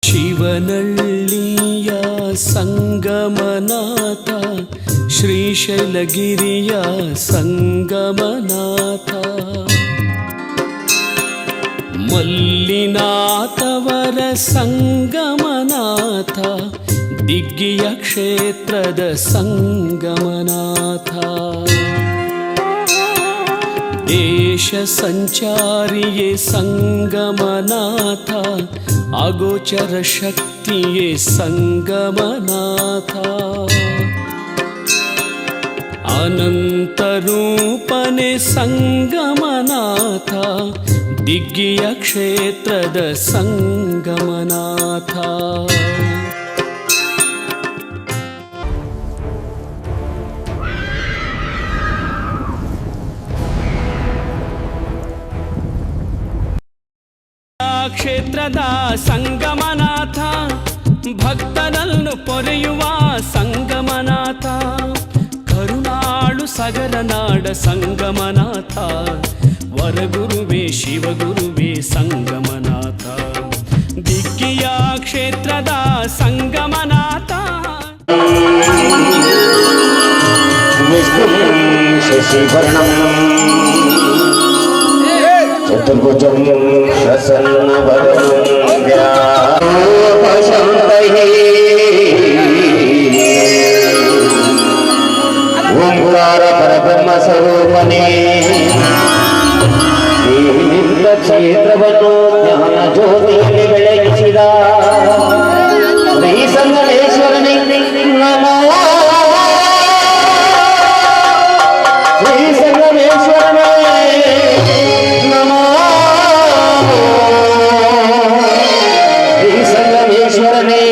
ಶಿವನಳ್ಳಿಯ ಸಂಗಮನಾಥ ಶ್ರೀಶೈಲಗಿರಿಯ ಸಂಗಮನಾಥ ಮಲ್ಲಿನಾಥವರ ಸಂಗಮನಾಥ ದಿಗ್ಗಿಯ ಕ್ಷೇತ್ರದ ಸಂಗಮನಾಥ ದೇಶ ಸಂಚಾರಿಯೇ ಸಂಗಮನಾಥ ಅಗೋಚರ ಶಕ್ತಿಯೇ ಸಂಗಮನಾಥ ಅನಂತರೂಪನೆ ಸಂಗಮನಾಥ ದಿಗ್ಗಿಯ ಕ್ಷೇತ್ರದ ಸಂಗಮನಾಥ ಕ್ಷೇತ್ರದ ಸಂಗಮನಾಥ ಭಕ್ತರನ್ನು ಪೊರೆಯುವ ಸಂಗಮನಾಥ ಕರುಣಾಳು ಸಗರನಾಡ ಸಂಗಮನಾಥ ವರಗುರುವೇ ಶಿವಗುರುವೇ ಸಂಗಮನಾಥ ದಿಗ್ಗಿಯ ಕ್ಷೇತ್ರದ ಸಂಗಮನಾಥ ಶಶಿವರ್ಣಂ ಚತುರ್ಭುಜಂ ಪ್ರಸನ್ನವದನಂ ವ್ಯಾಪಶಂತಹಿ ಓಂಕಾರ ಪರಬ್ರಹ್ಮ ಸ್ವರೂಪನೇ ನಿನ್ನ ಕ್ಷೇತ್ರವನ್ನು ಜ್ಞಾನ ಜ್ಯೋತಿಯಲ್ಲಿ ಬೆಳಗಿಸಿದ ಶ್ರೀ ಸಂಗಮೇಶ್ವರನೇ ನಮೋ ಶ್ರೀ ಸಂಗಮೇಶ್ವರನೇ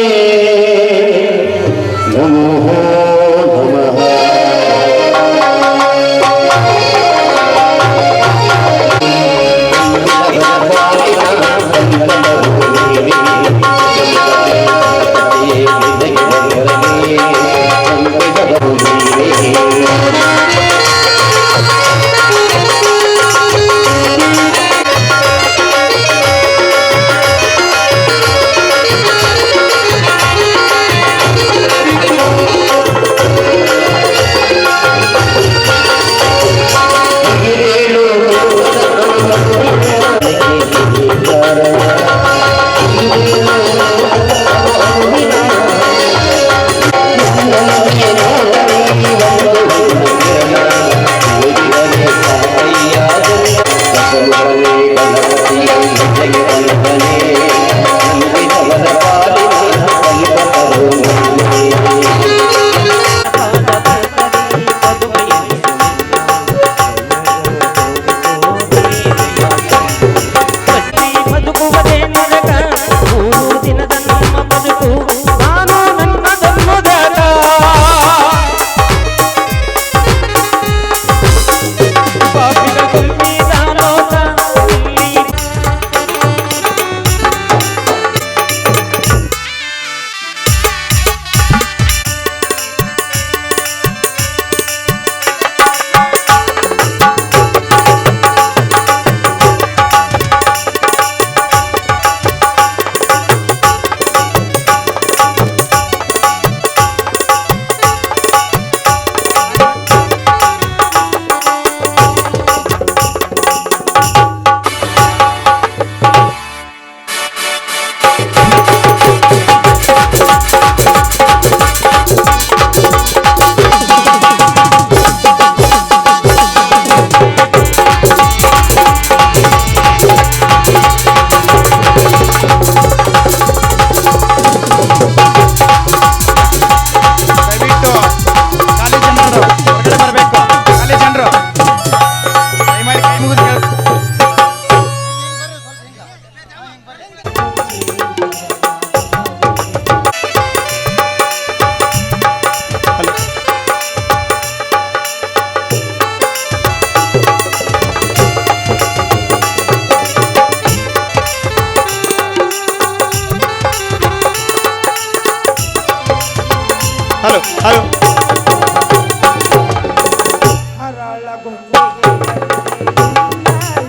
ಹಲೋ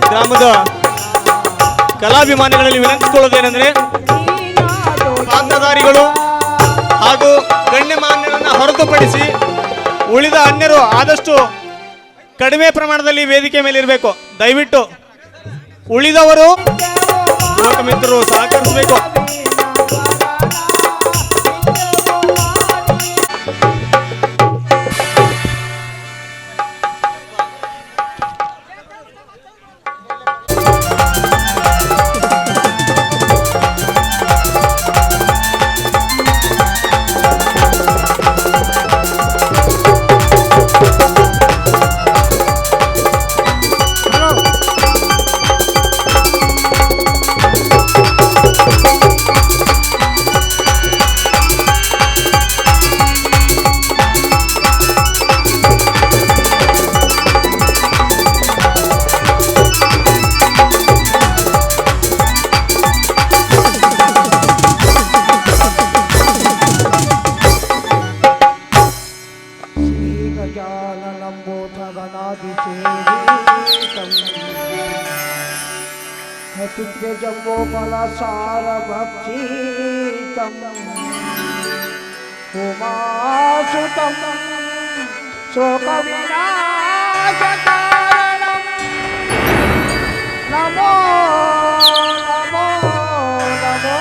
ಗ್ರಾಮದ ಕಲಾಭಿಮಾನಿಗಳಲ್ಲಿ ವಿನಂತಿಸಿಕೊಳ್ಳೋದೇನೆಂದ್ರೆ ಅಧಿಕಾರಿಗಳು ಹಾಗೂ ಗಣ್ಯಮಾನ್ಯರನ್ನು ಹೊರತುಪಡಿಸಿ ಉಳಿದ ಅನ್ಯರು ಆದಷ್ಟು ಕಡಿಮೆ ಪ್ರಮಾಣದಲ್ಲಿ ವೇದಿಕೆ ಮೇಲೆ ಇರಬೇಕು. ದಯವಿಟ್ಟು ಉಳಿದವರು ಯುವಕ ಮಿತ್ರರು ಸಹಕರಿಸಬೇಕು. उमासुतं शोकविनाशकारणं नमो नमो नमो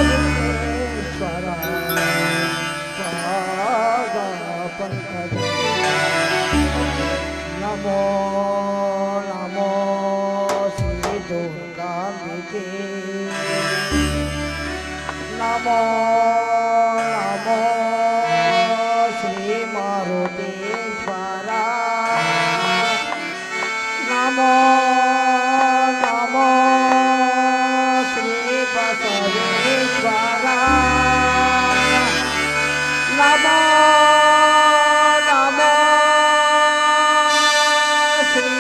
विघ्नेश्वराय नमो नमो श्री दुर्गाम्बिके नमो नमो श्री मारुतीश्वरा नमो नमो श्री बसवेश्वरा नमो नमो श्री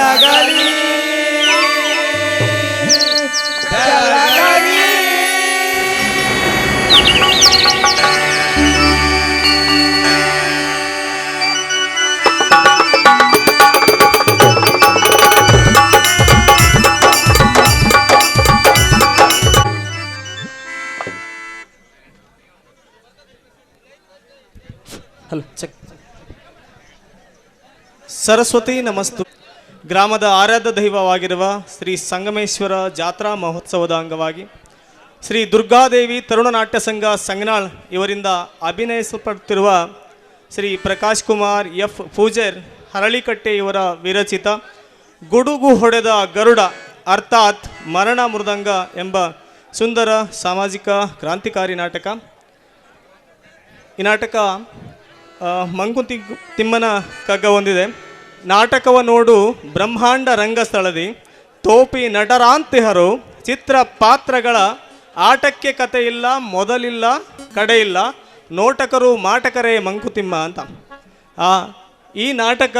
ಬೆಳಗಲಿ ಬೆಳಗಲಿ. ಸರಸ್ವತಿ ನಮಸ್ತು. ಗ್ರಾಮದ ಆರಾಧ್ಯ ದೈವವಾಗಿರುವ ಶ್ರೀ ಸಂಗಮೇಶ್ವರ ಜಾತ್ರಾ ಮಹೋತ್ಸವದ ಅಂಗವಾಗಿ ಶ್ರೀ ದುರ್ಗಾದೇವಿ ತರುಣ ನಾಟ್ಯ ಸಂಘ ಸಂಗನಾಳ್ ಇವರಿಂದ ಅಭಿನಯಿಸಲ್ಪಡುತ್ತಿರುವ ಶ್ರೀ ಪ್ರಕಾಶ್ ಕುಮಾರ್ ಎಫ್ ಪೂಜಾರ್ ಹರಳಿಕಟ್ಟೆ ಇವರ ವಿರಚಿತ ಗುಡುಗು ಹೊಡೆದ ಗರುಡ ಅರ್ಥಾತ್ ಮರಣ ಮೃದಂಗ ಎಂಬ ಸುಂದರ ಸಾಮಾಜಿಕ ಕ್ರಾಂತಿಕಾರಿ ನಾಟಕ. ಈ ನಾಟಕ ಮಂಕುತಿ ತಿಮ್ಮನ ಕಗ್ಗ ಹೊಂದಿದೆ. ನಾಟಕವ ನೋಡು ಬ್ರಹ್ಮಾಂಡ ರಂಗಸ್ಥಳದಿ ತೋಪಿ ನಟರಾಂತಿಹರು ಚಿತ್ರ ಪಾತ್ರಗಳ ಆಟಕ್ಕೆ ಕತೆ ಇಲ್ಲ ಮೊದಲಿಲ್ಲ ಕಡೆ ಇಲ್ಲ ನೋಟಕರು ಮಾಟಕರೇ ಮಂಕುತಿಮ್ಮ ಅಂತ. ಈ ನಾಟಕ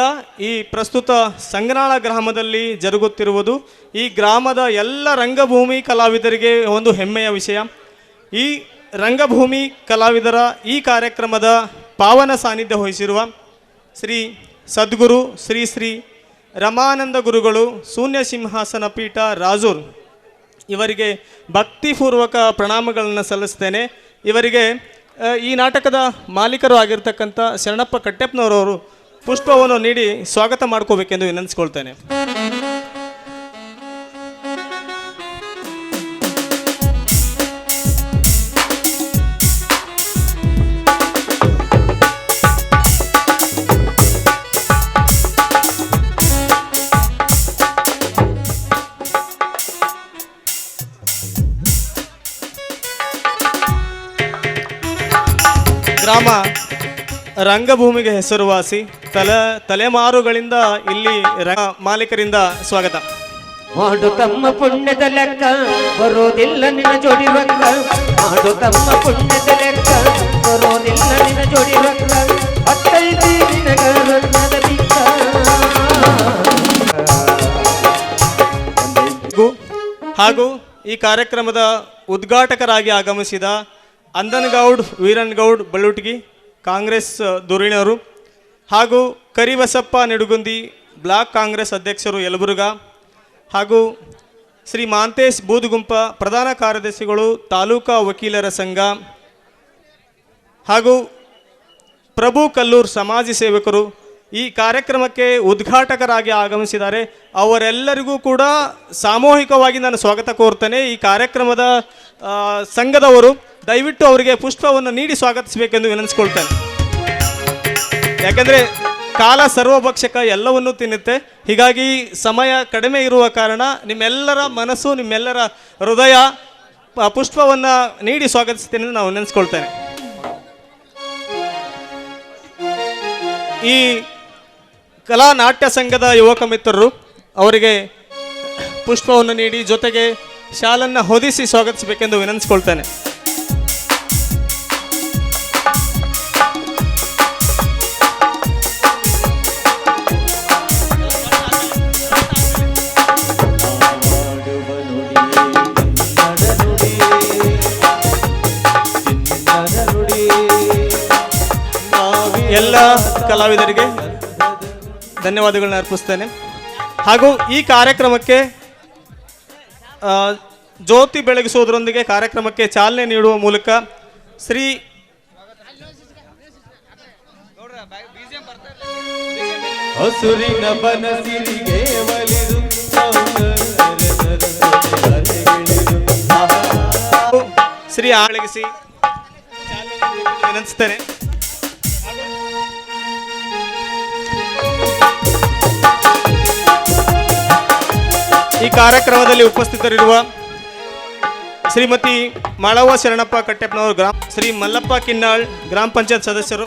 ಈ ಪ್ರಸ್ತುತ ಸಂಗನಾಳ ಗ್ರಾಮದಲ್ಲಿ ಜರುಗುತ್ತಿರುವುದು ಈ ಗ್ರಾಮದ ಎಲ್ಲ ರಂಗಭೂಮಿ ಕಲಾವಿದರಿಗೆ ಒಂದು ಹೆಮ್ಮೆಯ ವಿಷಯ. ಈ ರಂಗಭೂಮಿ ಕಲಾವಿದರ ಈ ಕಾರ್ಯಕ್ರಮದ ಪಾವನ ಸಾನ್ನಿಧ್ಯ ವಹಿಸಿರುವ ಶ್ರೀ ಸದ್ಗುರು ಶ್ರೀ ಶ್ರೀ ರಮಾನಂದ ಗುರುಗಳು ಶೂನ್ಯ ಸಿಂಹಾಸನ ಪೀಠ ರಾಜೂರ್ ಇವರಿಗೆ ಭಕ್ತಿಪೂರ್ವಕ ಪ್ರಣಾಮಗಳನ್ನು ಸಲ್ಲಿಸ್ತೇನೆ. ಇವರಿಗೆ ಈ ನಾಟಕದ ಮಾಲೀಕರು ಆಗಿರ್ತಕ್ಕಂಥ ಶರಣಪ್ಪ ಕಟ್ಟೆಪ್ಪನವರವರು ಪುಷ್ಪವನ್ನು ನೀಡಿ ಸ್ವಾಗತ ಮಾಡ್ಕೋಬೇಕೆಂದು ವಿನಂತಿಸ್ಕೊಳ್ತೇನೆ. ಗ್ರಾಮ ರಂಗಭೂಮಿಗೆ ಹೆಸರುವಾಸಿ. ತಲೆಮಾರುಗಳಿಂದ ಇಲ್ಲಿ ಮಾಲೀಕರಿಂದ ಸ್ವಾಗತ. ಮಾಡು ತಮ್ಮ ಪುಣ್ಯದ ಲೆಕ್ಕ ಬರೋದಿಲ್ಲ ನಿನ್ನ ಜೋಡಿ ರೊಕ್ಕ. ಮಾಡು ತಮ್ಮ ಪುಣ್ಯದ ಲೆಕ್ಕ ಬರೋದಿಲ್ಲ ನಿನ್ನ ಜೋಡಿ ರೊಕ್ಕ. 15 ದಿನಗ ರತ್ನದ ದಿಕ್ಕ. ಹಾಗೂ ಈ ಕಾರ್ಯಕ್ರಮದ ಉದ್ಘಾಟಕರಾಗಿ ಆಗಮಿಸಿದ ಅಂದನಗೌಡ್ ವೀರನ್ಗೌಡ್ ಬಳುಟಗಿ ಕಾಂಗ್ರೆಸ್ ಧುರೀಣರು ಹಾಗೂ ಕರಿಬಸಪ್ಪ ನಿಡುಗುಂದಿ ಬ್ಲಾಕ್ ಕಾಂಗ್ರೆಸ್ ಅಧ್ಯಕ್ಷರು ಯಲಬುರ್ಗಾ ಹಾಗೂ ಶ್ರೀ ಮಾಂತೇಶ್ ಬೂದುಗುಂಪ ಪ್ರಧಾನ ಕಾರ್ಯದರ್ಶಿಗಳು ತಾಲೂಕಾ ವಕೀಲರ ಸಂಘ ಹಾಗೂ ಪ್ರಭು ಕಲ್ಲೂರ್ ಸಮಾಜ ಸೇವಕರು ಈ ಕಾರ್ಯಕ್ರಮಕ್ಕೆ ಉದ್ಘಾಟಕರಾಗಿ ಆಗಮಿಸಿದ್ದಾರೆ. ಅವರೆಲ್ಲರಿಗೂ ಕೂಡ ಸಾಮೂಹಿಕವಾಗಿ ನಾನು ಸ್ವಾಗತ ಕೋರ್ತೇನೆ. ಈ ಕಾರ್ಯಕ್ರಮದ ಸಂಘದವರು ದಯವಿಟ್ಟು ಅವರಿಗೆ ಪುಷ್ಪವನ್ನು ನೀಡಿ ಸ್ವಾಗತಿಸಬೇಕೆಂದು ವಿನಂತಿಸ್ಕೊಳ್ತೇನೆ. ಯಾಕೆಂದರೆ ಕಾಲ ಸರ್ವಭಕ್ಷಕ ಎಲ್ಲವನ್ನೂ ತಿನ್ನುತ್ತೆ. ಹೀಗಾಗಿ ಸಮಯ ಕಡಿಮೆ ಇರುವ ಕಾರಣ ನಿಮ್ಮೆಲ್ಲರ ಮನಸ್ಸು ನಿಮ್ಮೆಲ್ಲರ ಹೃದಯ ಪುಷ್ಪವನ್ನು ನೀಡಿ ಸ್ವಾಗತಿಸ್ತೇನೆ ಎಂದು ನಾವು ವಿನಂತಿಸ್ಕೊಳ್ತೇನೆ. ಈ ಕಲಾ ನಾಟ್ಯ ಸಂಘದ ಯುವಕ ಮಿತ್ರರು ಅವರಿಗೆ ಪುಷ್ಪವನ್ನು ನೀಡಿ ಜೊತೆಗೆ ಶಾಲನ್ನು ಹೊದಿಸಿ ಸ್ವಾಗತಿಸಬೇಕೆಂದು ವಿನಂತಿಸ್ಕೊಳ್ತೇನೆ. ಎಲ್ಲ ಕಲಾವಿದರಿಗೆ ಧನ್ಯವಾದಗಳನ್ನ ಅರ್ಪಿಸ್ತೇನೆ. ಹಾಗೂ ಈ ಕಾರ್ಯಕ್ರಮಕ್ಕೆ ಜ್ಯೋತಿ ಬೆಳಗಿಸುವುದರೊಂದಿಗೆ ಕಾರ್ಯಕ್ರಮಕ್ಕೆ ಚಾಲನೆ ನೀಡುವ ಮೂಲಕ ಶ್ರೀ ಹಸುರಿನ ಬನಸಿರಿಗೆ ಒಲಿದು ಶ್ರೀ ಆಳಗಿಸಿ ವಿನಂತಿಸ್ತೇನೆ. ಈ ಕಾರ್ಯಕ್ರಮದಲ್ಲಿ ಉಪಸ್ಥಿತರಿರುವ ಶ್ರೀಮತಿ ಮಾಳವ್ವ ಶರಣಪ್ಪ ಕಟ್ಟೆಪ್ಪನವರು, ಶ್ರೀ ಮಲ್ಲಪ್ಪ ಕಿನ್ನಾಳ್ ಗ್ರಾಮ ಪಂಚಾಯತ್ ಸದಸ್ಯರು,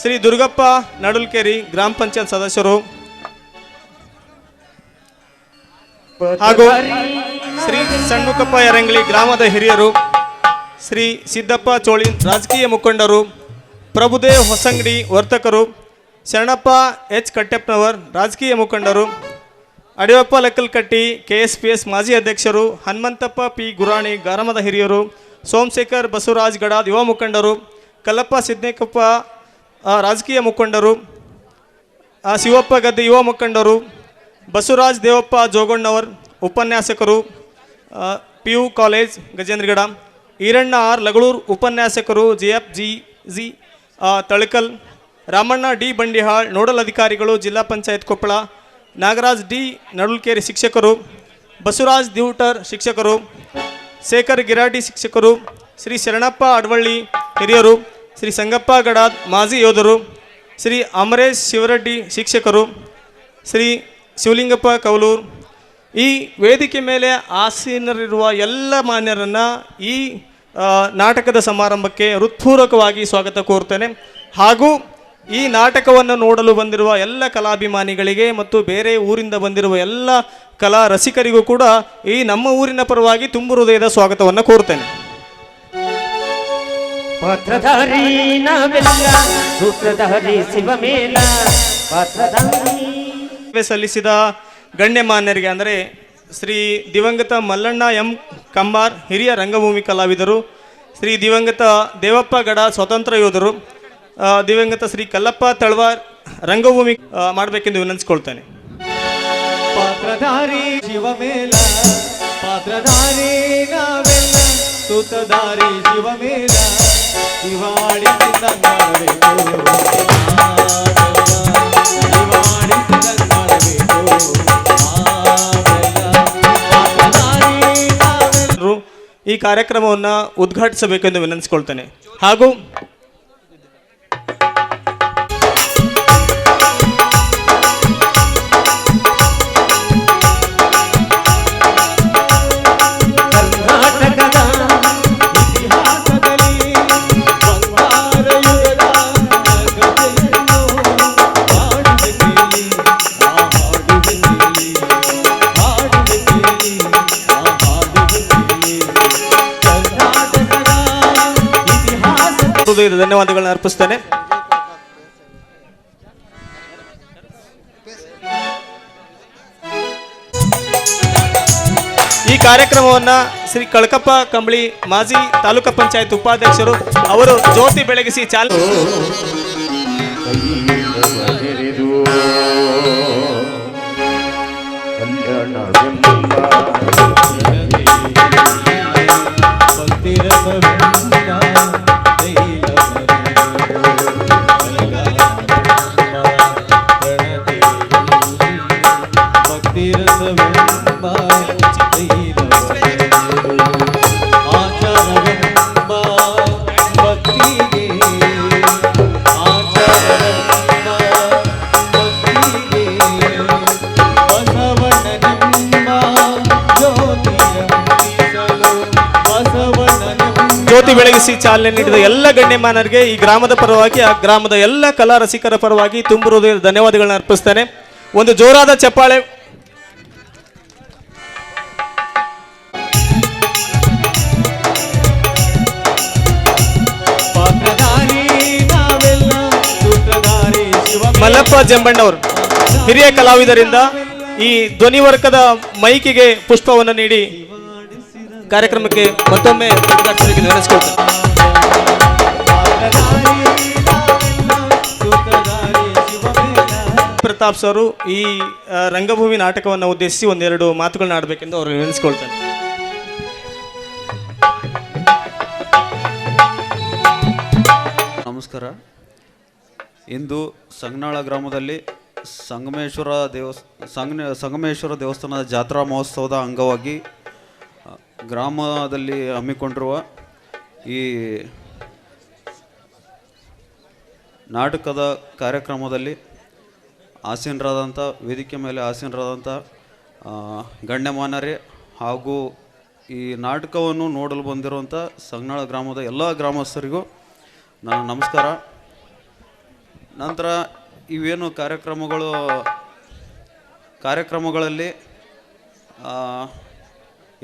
ಶ್ರೀ ದುರ್ಗಪ್ಪ ನಡುಲ್ಕೆರಿ ಗ್ರಾಮ ಪಂಚಾಯತ್ ಸದಸ್ಯರು ಹಾಗೂ ಶ್ರೀ ಸಣ್ಣುಕಪ್ಪ ಯರಂಗ್ಲಿ ಗ್ರಾಮದ ಹಿರಿಯರು, ಶ್ರೀ ಸಿದ್ದಪ್ಪ ಚೋಳಿ ರಾಜಕೀಯ ಮುಖಂಡರು, ಪ್ರಭುದೇವ್ ಹೊಸಂಗಡಿ ವರ್ತಕರು, ಶರಣಪ್ಪ ಎಚ್ ಕಟ್ಟೆಪ್ಪನವರ್ ರಾಜಕೀಯ ಮುಖಂಡರು, ಅಡಿಯಪ್ಪ ಲೆಕ್ಕಲ್ಕಟ್ಟಿ KSPS ಮಾಜಿ ಅಧ್ಯಕ್ಷರು, ಹನುಮಂತಪ್ಪ ಪಿ ಗುರಾಣಿ ಗ್ರಾಮದ ಹಿರಿಯರು, ಸೋಮಶೇಖರ್ ಬಸವರಾಜ್ ಗಡಾದ್ ಯುವ ಮುಖಂಡರು, ಕಲ್ಲಪ್ಪ ಸಿದ್ನೇಕಪ್ಪ ರಾಜಕೀಯ ಮುಖಂಡರು, ಶಿವಪ್ಪ ಗದ್ದೆ ಯುವ ಮುಖಂಡರು, ಬಸವರಾಜ್ ದೇವಪ್ಪ ಜೋಗಣ್ಣವರ್ ಉಪನ್ಯಾಸಕರು, PU college Gajendragad, Eeranna R Lagalur ಉಪನ್ಯಾಸಕರು, JFGG Talakal, Ramanna D Bandihal nodal ಅಧಿಕಾರಿಗಳು, ಜಿಲ್ಲಾ ಪಂಚಾಯತ್ ಕೊಪ್ಪಳ, ನಾಗರಾಜ್ ಡಿ ನಡುಲ್ಕೇರಿ ಶಿಕ್ಷಕರು, ಬಸವರಾಜ್ ದಿವಟರ್ ಶಿಕ್ಷಕರು, ಶೇಖರ್ ಗಿರಾಡಿ ಶಿಕ್ಷಕರು, ಶ್ರೀ ಶರಣಪ್ಪ ಅಡವಳ್ಳಿ ಹಿರಿಯರು, ಶ್ರೀ ಸಂಗಪ್ಪ ಗಡಾದ್ ಮಾಜಿ ಯೋಧರು, ಶ್ರೀ ಅಮರೇಶ್ ಶಿವರೆಡ್ಡಿ ಶಿಕ್ಷಕರು, ಶ್ರೀ ಶಿವಲಿಂಗಪ್ಪ ಕೌಲೂರ್. ಈ ವೇದಿಕೆ ಮೇಲೆ ಆಸೀನರಿರುವ ಎಲ್ಲ ಮಾನ್ಯರನ್ನು ಈ ನಾಟಕದ ಸಮಾರಂಭಕ್ಕೆ ಹೃತ್ಪೂರ್ವಕವಾಗಿ ಸ್ವಾಗತ ಕೋರ್ತೇನೆ. ಹಾಗೂ ಈ ನಾಟಕವನ್ನು ನೋಡಲು ಬಂದಿರುವ ಎಲ್ಲ ಕಲಾಭಿಮಾನಿಗಳಿಗೆ ಮತ್ತು ಬೇರೆ ಊರಿಂದ ಬಂದಿರುವ ಎಲ್ಲ ಕಲಾ ರಸಿಕರಿಗೂ ಕೂಡ ಈ ನಮ್ಮ ಊರಿನ ಪರವಾಗಿ ತುಂಬು ಹೃದಯದ ಸ್ವಾಗತವನ್ನು ಕೋರ್ತೇನೆ. ಪಾತ್ರಧಾರಿ ನಾವೆಲ್ಲ ಸೂತ್ರಧಾರಿ ಶಿವಮೇಲ ಪಾತ್ರಧಾರಿ ಸಲ್ಲಿಸಿದ ಗಣ್ಯಮಾನ್ಯರಿಗೆ ಅಂದರೆ ಶ್ರೀ ದಿವಂಗತ ಮಲ್ಲಣ್ಣ ಎಂ ಕಂಬಾರ್ ಹಿರಿಯ ರಂಗಭೂಮಿ ಕಲಾವಿದರು, ಶ್ರೀ ದಿವಂಗತ ದೇವಪ್ಪ ಗಡ ಸ್ವತಂತ್ರ ಯೋಧರು, ದಿವಂಗತ ಶ್ರೀ ಕಲ್ಲಪ್ಪ ತಳವಾರ್ ರಂಗಭೂಮಿ ಮಾಡಬೇಕೆಂದು ವಿನಂತಿಸಿಕೊಳ್ತೇನೆ. ಪಾತ್ರಧಾರಿ ಶಿವಮೇಲ ಪಾತ್ರಧಾರಿ ನಾವೆಲ್ಲ ಸೂತ್ರಧಾರಿ ಶಿವಮೇಲ ಶಿವಾಡಿಸಿದಂಗ ಈ ಕಾರ್ಯಕ್ರಮವನ್ನು ಉದ್ಘಾಟಿಸಬೇಕೆಂದು ವಿನಂತಿಸಿಕೊಳ್ತೇನೆ. ಹಾಗೂ ಧನ್ಯವಾದಗಳನ್ನು ಅರ್ಪಿಸ್ತೇನೆ. ಈ ಕಾರ್ಯಕ್ರಮವನ್ನು ಶ್ರೀ ಕಳಕಪ್ಪ ಕಂಬಳಿ ಮಾಜಿ ತಾಲೂಕಾ ಪಂಚಾಯತ್ ಉಪಾಧ್ಯಕ್ಷರು ಅವರು ಜ್ಯೋತಿ ಬೆಳಗಿಸಿ ಚಾಲನೆ ಜ್ಯೋತಿ ಬೆಳಗಿಸಿ ಚಾಲನೆ ನೀಡಿದ ಎಲ್ಲ ಗಣ್ಯಮಾನರಿಗೆ ಈ ಗ್ರಾಮದ ಪರವಾಗಿ ಆ ಗ್ರಾಮದ ಎಲ್ಲ ಕಲಾ ರಸಿಕರ ಪರವಾಗಿ ತುಂಬು ಹೃದಯದ ಧನ್ಯವಾದಗಳನ್ನು ಅರ್ಪಿಸ್ತೇನೆ. ಒಂದು ಜೋರಾದ ಚಪ್ಪಾಳೆ. ಮಲ್ಲಪ್ಪ ಜಂಬಣ್ಣವರು ಹಿರಿಯ ಕಲಾವಿದರಿಂದ ಈ ಧ್ವನಿವರ್ಗದ ಮೈಕಿಗೆ ಪುಷ್ಪವನ್ನು ನೀಡಿ ಕಾರ್ಯಕ್ರಮಕ್ಕೆ ಮತ್ತೊಮ್ಮೆ ನೆನೆಸಿಕೊಳ್ತಾರೆ. ಪ್ರತಾಪ್ ಸರು ಈ ರಂಗಭೂಮಿ ನಾಟಕವನ್ನು ಉದ್ದೇಶಿಸಿ ಒಂದೆರಡು ಮಾತುಗಳನ್ನ ಆಡಬೇಕೆಂದು ಅವರು ನೆನೆಸಿಕೊಳ್ತಾರೆ. ನಮಸ್ಕಾರ. ಇಂದು ಸಂಗನಾಳ ಗ್ರಾಮದಲ್ಲಿ ಸಂಗಮೇಶ್ವರ ದೇವಸ್ಥಾನದ ಜಾತ್ರಾ ಮಹೋತ್ಸವದ ಅಂಗವಾಗಿ ಗ್ರಾಮದಲ್ಲಿ ಹಮ್ಮಿಕೊಂಡಿರುವ ಈ ನಾಟಕದ ಕಾರ್ಯಕ್ರಮದಲ್ಲಿ ಆಸೀನರಾದಂಥ ವೇದಿಕೆ ಮೇಲೆ ಆಸೀನರಾದಂಥ ಗಣ್ಯಮಾನ್ಯರೇ ಹಾಗೂ ಈ ನಾಟಕವನ್ನು ನೋಡಲು ಬಂದಿರುವಂಥ ಸಂಗನಾಳ ಗ್ರಾಮದ ಎಲ್ಲ ಗ್ರಾಮಸ್ಥರಿಗೂ ನಾನು ನಮಸ್ಕಾರ. ನಂತರ ಇವೇನು ಕಾರ್ಯಕ್ರಮಗಳಲ್ಲಿ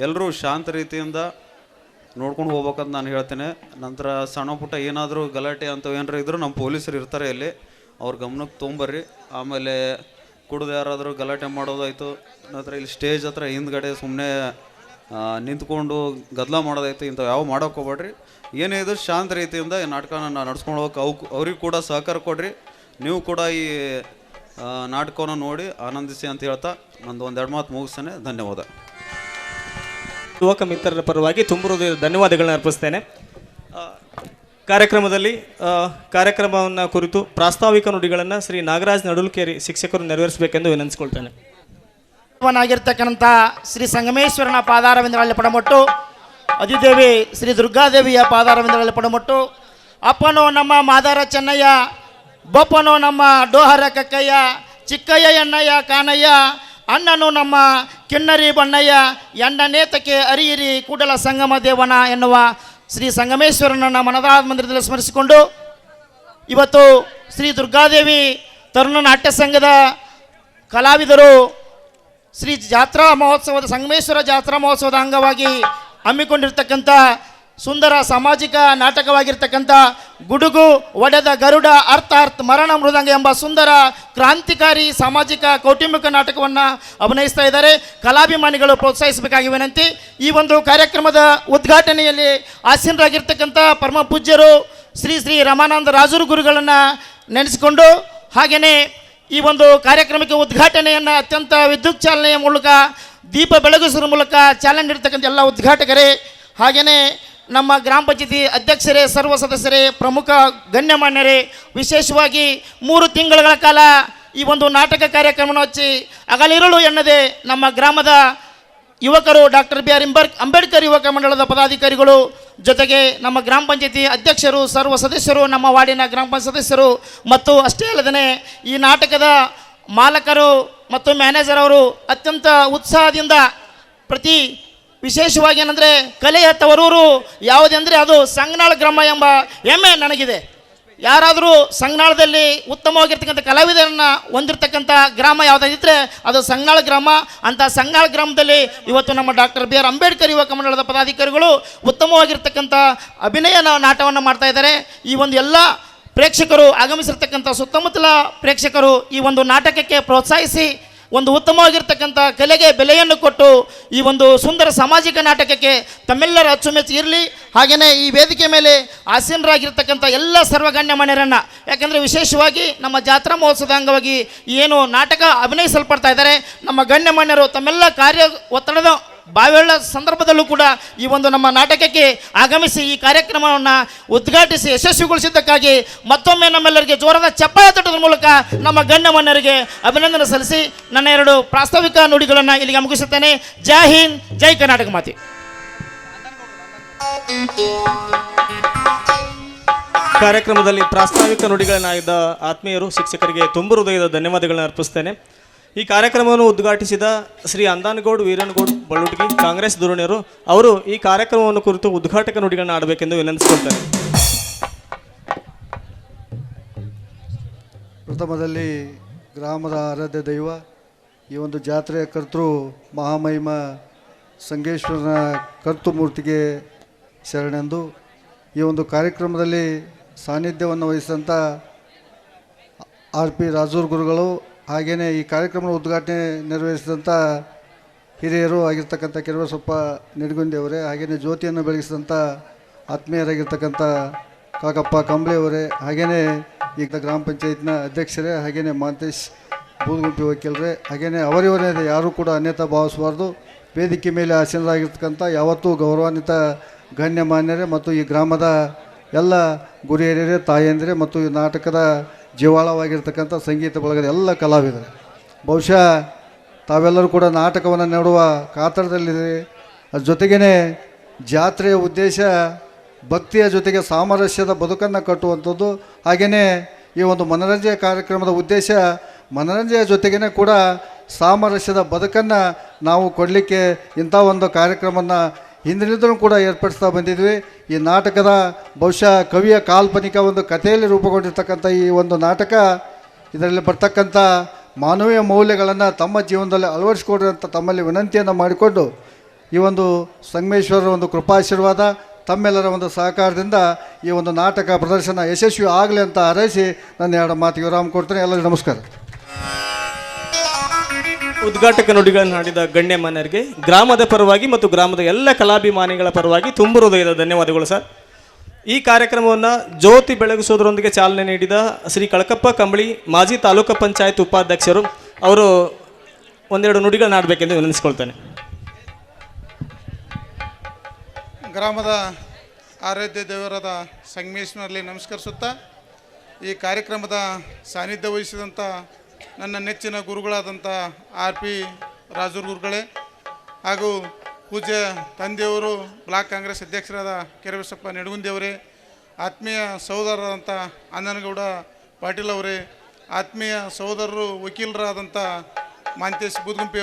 ಎಲ್ಲರೂ ಶಾಂತ ರೀತಿಯಿಂದ ನೋಡ್ಕೊಂಡು ಹೋಗ್ಬೇಕಂತ ನಾನು ಹೇಳ್ತೇನೆ. ನಂತರ ಸಣ್ಣ ಪುಟ್ಟ ಏನಾದರೂ ಗಲಾಟೆ ಅಂತ ಏನಾರು ಇದ್ದರೂ ನಮ್ಮ ಪೊಲೀಸರು ಇರ್ತಾರೆ ಇಲ್ಲಿ, ಅವ್ರ ಗಮನಕ್ಕೆ ತೊಗೊಂಬರ್ರಿ. ಆಮೇಲೆ ಕುಡ್ದು ಯಾರಾದರೂ ಗಲಾಟೆ ಮಾಡೋದಾಯಿತು, ನಂತರ ಇಲ್ಲಿ ಸ್ಟೇಜ್ ಹತ್ರ ಹಿಂದ್ಗಡೆ ಸುಮ್ಮನೆ ನಿಂತ್ಕೊಂಡು ಗದ್ದಲ ಮಾಡೋದಾಯ್ತು, ಇಂಥವು ಯಾವ ಮಾಡೋಕೆ ಹೋಗ್ಬೇಡ್ರಿ. ಏನೇ ಇದ್ರು ಶಾಂತ ರೀತಿಯಿಂದ ಈ ನಾಟಕನ ನಡ್ಸ್ಕೊಂಡು ಹೋಗಕ್ಕೆ ಅವ್ರಿಗೆ ಕೂಡ ಸಹಕಾರ ಕೊಡ್ರಿ. ನೀವು ಕೂಡ ಈ ನಾಟಕವನ್ನು ನೋಡಿ ಆನಂದಿಸಿ ಅಂತ ಹೇಳ್ತಾ ನಂದು ಒಂದೆರಡು ಮಾತು ಮುಗಿಸ್ತೇನೆ. ಧನ್ಯವಾದ. ಯುವಕ ಮಿತ್ರರ ಪರವಾಗಿ ತುಂಬ ಧನ್ಯವಾದಗಳನ್ನ ಅರ್ಪಿಸ್ತೇನೆ. ಕಾರ್ಯಕ್ರಮದಲ್ಲಿ ಕಾರ್ಯಕ್ರಮವನ್ನು ಕುರಿತು ಪ್ರಾಸ್ತಾವಿಕ ನುಡಿಗಳನ್ನು ಶ್ರೀ ನಾಗರಾಜ್ ನಡುಲ್ಕೇರಿ ಶಿಕ್ಷಕರು ನೆರವೇರಿಸಬೇಕೆಂದು ವಿನಂತಿಸ್ಕೊಳ್ತೇನೆ. ಆಗಿರ್ತಕ್ಕಂಥ ಶ್ರೀ ಸಂಗಮೇಶ್ವರನ ಪಾದಾರವಿಂದಗಳಲ್ಲಿ ಪಡಮೊಟ್ಟು, ಅಧಿದೇವಿ ಶ್ರೀ ದುರ್ಗಾದೇವಿಯ ಪಾದಾರವಿಂದಗಳಲ್ಲಿ ಪಡಮೊಟ್ಟು, ಅಪ್ಪನೋ ನಮ್ಮ ಮಾದಾರ ಚೆನ್ನಯ್ಯ, ಬೊಪ್ಪನೋ ನಮ್ಮ ಡೋಹರ ಕಕ್ಕಯ್ಯ, ಚಿಕ್ಕಯ್ಯ ಎಣ್ಣಯ್ಯ ಕಾನಯ್ಯ, ಅಣ್ಣನು ನಮ್ಮ ಕಿನ್ನರಿ ಬಣ್ಣಯ್ಯ, ಎಂಡನೇತಕ್ಕೆ ಅರಿಯಿರಿ ಕೂಡಲ ಸಂಗಮ ದೇವನ ಎನ್ನುವ ಶ್ರೀ ಸಂಗಮೇಶ್ವರನನ್ನು ಮನದಾಳದ ಮಂದಿರದಲ್ಲಿ ಸ್ಮರಿಸಿಕೊಂಡು, ಇವತ್ತು ಶ್ರೀ ದುರ್ಗಾದೇವಿ ತರುಣ ನಾಟ್ಯ ಸಂಘದ ಕಲಾವಿದರು ಶ್ರೀ ಜಾತ್ರಾ ಮಹೋತ್ಸವದ ಸಂಗಮೇಶ್ವರ ಜಾತ್ರಾ ಮಹೋತ್ಸವದ ಅಂಗವಾಗಿ ಹಮ್ಮಿಕೊಂಡಿರ್ತಕ್ಕಂಥ ಸುಂದರ ಸಾಮಾಜಿಕ ನಾಟಕವಾಗಿರ್ತಕ್ಕಂಥ ಗುಡುಗು ಒಡೆದ ಗರುಡ ಅರ್ಥಾರ್ಥ್ ಮರಣ ಮೃದಂಗ ಎಂಬ ಸುಂದರ ಕ್ರಾಂತಿಕಾರಿ ಸಾಮಾಜಿಕ ಕೌಟುಂಬಿಕ ನಾಟಕವನ್ನು ಅಭಿನಯಿಸ್ತಾ ಇದ್ದಾರೆ. ಕಲಾಭಿಮಾನಿಗಳು ಪ್ರೋತ್ಸಾಹಿಸಬೇಕಾಗಿ ವಿನಂತಿ. ಈ ಒಂದು ಕಾರ್ಯಕ್ರಮದ ಉದ್ಘಾಟನೆಯಲ್ಲಿ ಆಸೀನರಾಗಿರ್ತಕ್ಕಂಥ ಪರಮ ಪೂಜ್ಯರು ಶ್ರೀ ಶ್ರೀ ರಮಾನಂದ ರಾಜರು ಗುರುಗಳನ್ನು ನೆನೆಸಿಕೊಂಡು, ಹಾಗೆಯೇ ಈ ಒಂದು ಕಾರ್ಯಕ್ರಮಕ್ಕೆ ಉದ್ಘಾಟನೆಯನ್ನು ಅತ್ಯಂತ ವಿದ್ಯುತ್ ಚಾಲನೆಯ ಮೂಲಕ ದೀಪ ಬೆಳಗಿಸುವ ಮೂಲಕ ಚಾಲನೆ ನೀಡತಕ್ಕಂಥ ಎಲ್ಲ ಉದ್ಘಾಟಕರೇ, ಹಾಗೆಯೇ ನಮ್ಮ ಗ್ರಾಮ ಪಂಚಾಯತಿ ಅಧ್ಯಕ್ಷರೇ, ಸರ್ವ ಸದಸ್ಯರೇ, ಪ್ರಮುಖ ಗಣ್ಯಮಾನ್ಯರೇ, ವಿಶೇಷವಾಗಿ 3 ತಿಂಗಳ ಕಾಲ ಈ ಒಂದು ನಾಟಕ ಕಾರ್ಯಕ್ರಮವನ್ನು ಹಚ್ಚಿ ಹಗಲಿರುಳು ಎನ್ನದೆ ನಮ್ಮ ಗ್ರಾಮದ ಯುವಕರು, ಡಾಕ್ಟರ್ ಬಿ ಆರ್ ಅಂಬೇಡ್ಕರ್ ಯುವಕ ಮಂಡಳದ ಪದಾಧಿಕಾರಿಗಳು, ಜೊತೆಗೆ ನಮ್ಮ ಗ್ರಾಮ ಪಂಚಾಯತಿ ಅಧ್ಯಕ್ಷರು, ಸರ್ವ ಸದಸ್ಯರು, ನಮ್ಮ ವಾರ್ಡಿನ ಗ್ರಾಮ ಪಂಚಾಯತ್ ಸದಸ್ಯರು ಮತ್ತು ಅಷ್ಟೇ ಅಲ್ಲದೇ ಈ ನಾಟಕದ ಮಾಲಕರು ಮತ್ತು ಮ್ಯಾನೇಜರ್ ಅವರು ಅತ್ಯಂತ ಉತ್ಸಾಹದಿಂದ ಪ್ರತಿ ವಿಶೇಷವಾಗಿ ಏನಂದರೆ ಕಲೆಯ ತವರೂರು ಯಾವುದೆಂದರೆ ಅದು ಸಂಗನಾಳ ಗ್ರಾಮ ಎಂಬ ಹೆಮ್ಮೆ ನನಗಿದೆ. ಯಾರಾದರೂ ಸಂಗನಾಳದಲ್ಲಿ ಉತ್ತಮವಾಗಿರ್ತಕ್ಕಂಥ ಕಲಾವಿದರನ್ನು ಹೊಂದಿರತಕ್ಕಂಥ ಗ್ರಾಮ ಯಾವುದಾದಿದ್ದರೆ ಅದು ಸಂಗನಾಳ ಗ್ರಾಮ. ಅಂಥ ಸಂಗನಾಳ ಗ್ರಾಮದಲ್ಲಿ ಇವತ್ತು ನಮ್ಮ ಡಾಕ್ಟರ್ ಬಿ ಆರ್ ಅಂಬೇಡ್ಕರ್ ಯುವಕ ಮಂಡಳದ ಪದಾಧಿಕಾರಿಗಳು ಉತ್ತಮವಾಗಿರ್ತಕ್ಕಂಥ ಅಭಿನಯ ನಾಟಕವನ್ನು ಮಾಡ್ತಾ ಇದ್ದಾರೆ. ಈ ಒಂದು ಎಲ್ಲ ಪ್ರೇಕ್ಷಕರು ಆಗಮಿಸಿರ್ತಕ್ಕಂಥ ಸುತ್ತಮುತ್ತಲ ಪ್ರೇಕ್ಷಕರು ಈ ಒಂದು ನಾಟಕಕ್ಕೆ ಪ್ರೋತ್ಸಾಹಿಸಿ ಒಂದು ಉತ್ತಮವಾಗಿರ್ತಕ್ಕಂಥ ಕಲೆಗೆ ಬೆಲೆಯನ್ನು ಕೊಟ್ಟು ಈ ಒಂದು ಸುಂದರ ಸಾಮಾಜಿಕ ನಾಟಕಕ್ಕೆ ತಮ್ಮೆಲ್ಲರ ಅಚ್ಚುಮೆಚ್ಚು ಇರಲಿ. ಹಾಗೆಯೇ ಈ ವೇದಿಕೆ ಮೇಲೆ ಆಸೀನರಾಗಿರ್ತಕ್ಕಂಥ ಎಲ್ಲ ಸರ್ವಗಣ್ಯಮಾನ್ಯರನ್ನು, ಯಾಕೆಂದರೆ ವಿಶೇಷವಾಗಿ ನಮ್ಮ ಜಾತ್ರಾ ಮಹೋತ್ಸವದ ಅಂಗವಾಗಿ ಏನು ನಾಟಕ ಅಭಿನಯಿಸಲ್ಪಡ್ತಾ ಇದ್ದಾರೆ ನಮ್ಮ ಗಣ್ಯಮಾನ್ಯರು ತಮ್ಮೆಲ್ಲ ಕಾರ್ಯ ಒತ್ತಡದ ಬಾವೆಳ್ಳ ಸಂದರ್ಭದಲ್ಲೂ ಕೂಡ ಈ ಒಂದು ನಮ್ಮ ನಾಟಕಕ್ಕೆ ಆಗಮಿಸಿ ಈ ಕಾರ್ಯಕ್ರಮವನ್ನು ಉದ್ಘಾಟಿಸಿ ಯಶಸ್ವಿಗೊಳಿಸಿದ್ದಕ್ಕಾಗಿ ಮತ್ತೊಮ್ಮೆ ನಮ್ಮೆಲ್ಲರಿಗೆ ಜೋರಾದ ಚಪ್ಪಾಳೆ ತಟ್ಟದ ಮೂಲಕ ನಮ್ಮ ಗಣ್ಯಮಾನ್ಯರಿಗೆ ಅಭಿನಂದನೆ ಸಲ್ಲಿಸಿ ನನ್ನ 2 ಪ್ರಾಸ್ತಾವಿಕ ನುಡಿಗಳನ್ನು ಇಲ್ಲಿಗೆ ಮುಗಿಸುತ್ತೇನೆ. ಜೈ ಹಿಂದ್, ಜೈ ಕರ್ನಾಟಕ ಮಾತೆ. ಕಾರ್ಯಕ್ರಮದಲ್ಲಿ ಪ್ರಾಸ್ತಾವಿಕ ನುಡಿಗಳನ್ನಾಗಿದ್ದ ಆತ್ಮೀಯರು ಶಿಕ್ಷಕರಿಗೆ ತುಂಬ ಹೃದಯದ ಧನ್ಯವಾದಗಳನ್ನು ಅರ್ಪಿಸ್ತೇನೆ. ಈ ಕಾರ್ಯಕ್ರಮವನ್ನು ಉದ್ಘಾಟಿಸಿದ ಶ್ರೀ ಅಂದಾನಗೌಡ್ ವೀರನಗೌಡ್ ಬಳುಟಗಿ ಕಾಂಗ್ರೆಸ್ ಧುರೀಣರು ಅವರು ಈ ಕಾರ್ಯಕ್ರಮವನ್ನು ಕುರಿತು ಉದ್ಘಾಟಕ ನುಡಿಗಳನ್ನು ಆಡಬೇಕೆಂದು ವಿನಂತಿಸಿಕೊಳ್ತಾರೆ. ಪ್ರಥಮದಲ್ಲಿ ಗ್ರಾಮದ ಆರಾಧ್ಯ ದೈವ, ಈ ಒಂದು ಜಾತ್ರೆಯ ಕರ್ತೃ ಮಹಾಮಹಿಮ ಸಂಗೇಶ್ವರನ ಕರ್ತೃಮೂರ್ತಿಗೆ ಶರಣೆಂದು ಈ ಒಂದು ಕಾರ್ಯಕ್ರಮದಲ್ಲಿ ಸಾನ್ನಿಧ್ಯವನ್ನು ವಹಿಸಿದಂಥ ಆರ್ ಪಿ ರಾಜೂರ್ ಗುರುಗಳು, ಹಾಗೆಯೇ ಈ ಕಾರ್ಯಕ್ರಮದ ಉದ್ಘಾಟನೆ ನೆರವೇರಿಸಿದಂಥ ಹಿರಿಯರು ಆಗಿರ್ತಕ್ಕಂಥ ಕೆರವಸಪ್ಪ ನಿಡಗುಂದಿ ಅವರೇ, ಹಾಗೆಯೇ ಜ್ಯೋತಿಯನ್ನು ಬೆಳಗಿಸಿದಂಥ ಆತ್ಮೀಯರಾಗಿರ್ತಕ್ಕಂಥ ಕಾಕಪ್ಪ ಕಂಬ್ಳಿ ಅವರೇ, ಹಾಗೆಯೇ ಈಗ ಗ್ರಾಮ ಪಂಚಾಯತ್ನ ಅಧ್ಯಕ್ಷರೇ, ಹಾಗೆಯೇ ಮಾಂತೇಶ್ ಬೂದಗುಂಪಿ ವಕೀಲರೇ, ಹಾಗೆಯೇ ಅವರಿವರೇ ಯಾರೂ ಕೂಡ ಅನ್ಯತಾ ಭಾವಿಸಬಾರ್ದು. ವೇದಿಕೆ ಮೇಲೆ ಆಸೀನರಾಗಿರ್ತಕ್ಕಂಥ ಯಾವತ್ತೂ ಗೌರವಾನ್ವಿತ ಗಣ್ಯಮಾನ್ಯರೇ ಮತ್ತು ಈ ಗ್ರಾಮದ ಎಲ್ಲ ಗುರಿಯರೇ, ತಾಯಂದಿರೇ ಮತ್ತು ಈ ನಾಟಕದ ಜೀವಾಳವಾಗಿರ್ತಕ್ಕಂಥ ಸಂಗೀತ ಬಳಗದ ಎಲ್ಲ ಕಲಾವಿದರು, ಬಹುಶಃ ತಾವೆಲ್ಲರೂ ಕೂಡ ನಾಟಕವನ್ನು ನೋಡುವ ಕಾತರದಲ್ಲಿದೆ. ಅದ್ರ ಜೊತೆಗೇ ಜಾತ್ರೆಯ ಉದ್ದೇಶ ಭಕ್ತಿಯ ಜೊತೆಗೆ ಸಾಮರಸ್ಯದ ಬದುಕನ್ನು ಕಟ್ಟುವಂಥದ್ದು. ಹಾಗೆಯೇ ಈ ಒಂದು ಮನರಂಜನೆ ಕಾರ್ಯಕ್ರಮದ ಉದ್ದೇಶ ಮನರಂಜನೆಯ ಜೊತೆಗೇ ಕೂಡ ಸಾಮರಸ್ಯದ ಬದುಕನ್ನು ನಾವು ಕೊಡಲಿಕ್ಕೆ ಇಂಥ ಒಂದು ಕಾರ್ಯಕ್ರಮವನ್ನು ಹಿಂದಿನಿಂದಲೂ ಕೂಡ ಏರ್ಪಡಿಸ್ತಾ ಬಂದಿದ್ವಿ. ಈ ನಾಟಕದ ಬಹುಶಃ ಕವಿಯ ಕಾಲ್ಪನಿಕ ಒಂದು ಕಥೆಯಲ್ಲಿ ರೂಪುಗೊಂಡಿರ್ತಕ್ಕಂಥ ಈ ಒಂದು ನಾಟಕ, ಇದರಲ್ಲಿ ಬರ್ತಕ್ಕಂಥ ಮಾನವೀಯ ಮೌಲ್ಯಗಳನ್ನು ತಮ್ಮ ಜೀವನದಲ್ಲಿ ಅಳವಡಿಸ್ಕೊಡ್ರಿ ಅಂತ ತಮ್ಮಲ್ಲಿ ವಿನಂತಿಯನ್ನು ಮಾಡಿಕೊಂಡು ಈ ಒಂದು ಸಂಗಮೇಶ್ವರರ ಒಂದು ಕೃಪಾಶೀರ್ವಾದ ತಮ್ಮೆಲ್ಲರ ಒಂದು ಸಹಕಾರದಿಂದ ಈ ಒಂದು ನಾಟಕ ಪ್ರದರ್ಶನ ಯಶಸ್ವಿ ಆಗಲಿ ಅಂತ ಹಾರೈಸಿ ನನ್ನ ಎರಡು ಮಾತಿಗೆ ವಿರಾಮ ಕೊಡ್ತೇನೆ. ಎಲ್ಲರಿಗೂ ನಮಸ್ಕಾರ. ಉದ್ಘಾಟಕ ನುಡಿಗಳನ್ನು ಹಾಡಿದ ಗಣ್ಯಮಾನ್ಯರಿಗೆ ಗ್ರಾಮದ ಪರವಾಗಿ ಮತ್ತು ಗ್ರಾಮದ ಎಲ್ಲ ಕಲಾಭಿಮಾನಿಗಳ ಪರವಾಗಿ ತುಂಬ ಹೃದಯದ ಧನ್ಯವಾದಗಳು ಸರ್. ಈ ಕಾರ್ಯಕ್ರಮವನ್ನು ಜ್ಯೋತಿ ಬೆಳಗಿಸೋದರೊಂದಿಗೆ ಚಾಲನೆ ನೀಡಿದ ಶ್ರೀ ಕಳಕಪ್ಪ ಕಂಬಳಿ ಮಾಜಿ ತಾಲೂಕು ಪಂಚಾಯತ್ ಉಪಾಧ್ಯಕ್ಷರು ಅವರು ಒಂದೆರಡು ನುಡಿಗಳನ್ನ ಆಡಬೇಕೆಂದು ವಿನಂತಿಸ್ಕೊಳ್ತೇನೆ. ಗ್ರಾಮದ ಆರಾಧ್ಯ ದೇವರಾದ ಸಂಗಮೇಶ್ವರಲ್ಲಿ ನಮಸ್ಕರಿಸುತ್ತಾ ಈ ಕಾರ್ಯಕ್ರಮದ ಸಾನ್ನಿಧ್ಯ ವಹಿಸಿದಂಥ ನನ್ನ ನೆಚ್ಚಿನ ಗುರುಗಳಾದಂಥ RP ರಾಜೂರು ಗುರುಗಳೇ ಹಾಗೂ ಪೂಜ್ಯ ತಂದೆಯವರು ಬ್ಲಾಕ್ ಕಾಂಗ್ರೆಸ್ ಅಧ್ಯಕ್ಷರಾದ ಕೆರಬಸಪ್ಪ ನಿಡಗುಂದಿಯವರೇ, ಆತ್ಮೀಯ ಸಹೋದರರಾದಂಥ ಅನ್ನನಗೌಡ ಪಾಟೀಲ್ ಅವರೇ, ಆತ್ಮೀಯ ಸಹೋದರರು ವಕೀಲರಾದಂಥ ಮಾಂತೇಶ್ ಬೂದ್ಗುಂಪಿ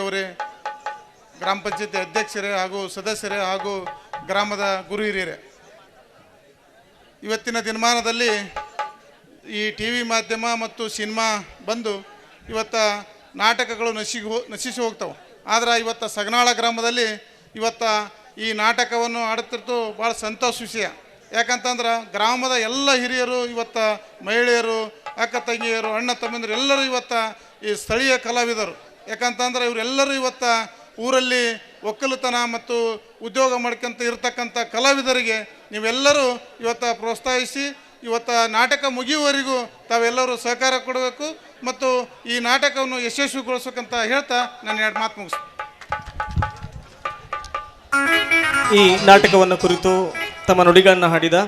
ಗ್ರಾಮ ಪಂಚಾಯತಿ ಅಧ್ಯಕ್ಷರೇ ಹಾಗೂ ಸದಸ್ಯರೇ ಹಾಗೂ ಗ್ರಾಮದ ಗುರು ಹಿರಿಯರೇ, ಇವತ್ತಿನ ದಿನಮಾನದಲ್ಲಿ ಈ TV ಮಾಧ್ಯಮ ಮತ್ತು ಸಿನಿಮಾ ಬಂದು ಇವತ್ತು ನಾಟಕಗಳು ನಶಿಸಿ ಹೋಗ್ತವೆ. ಆದರೆ ಇವತ್ತು ಸಗನಾಳ ಗ್ರಾಮದಲ್ಲಿ ಇವತ್ತು ಈ ನಾಟಕವನ್ನು ಆಡುತ್ತಿರ್ತು ಭಾಳ ಸಂತೋಷ ವಿಷಯ. ಯಾಕಂತಂದ್ರೆ ಗ್ರಾಮದ ಎಲ್ಲ ಹಿರಿಯರು ಇವತ್ತು ಮಹಿಳೆಯರು, ಅಕ್ಕ ತಂಗಿಯರು, ಅಣ್ಣ ತಮ್ಮಂದಿರು ಎಲ್ಲರೂ ಇವತ್ತು ಈ ಸ್ಥಳೀಯ ಕಲಾವಿದರು. ಯಾಕಂತಂದ್ರೆ ಇವರೆಲ್ಲರೂ ಇವತ್ತು ಊರಲ್ಲಿ ಒಕ್ಕಲುತನ ಮತ್ತು ಉದ್ಯೋಗ ಮಾಡ್ಕೊಂತ ಇರತಕ್ಕಂಥ ಕಲಾವಿದರಿಗೆ ನೀವೆಲ್ಲರೂ ಇವತ್ತು ಪ್ರೋತ್ಸಾಹಿಸಿ ಇವತ್ತು ನಾಟಕ ಮುಗಿಯುವವರೆಗೂ ತಾವೆಲ್ಲರೂ ಸಹಕಾರ ಕೊಡಬೇಕು ಮತ್ತು ಈ ನಾಟಕವನ್ನು ಯಶಸ್ವಿಗೊಳಿಸಬೇಕಂತ ಹೇಳ್ತಾ ನಾನು ಎರಡು ಮಾತು ಮುಗಿಸ್ತೀನಿ. ಈ ನಾಟಕವನ್ನು ಕುರಿತು ತಮ್ಮ ನುಡಿಗಳನ್ನು ಹಾಡಿದ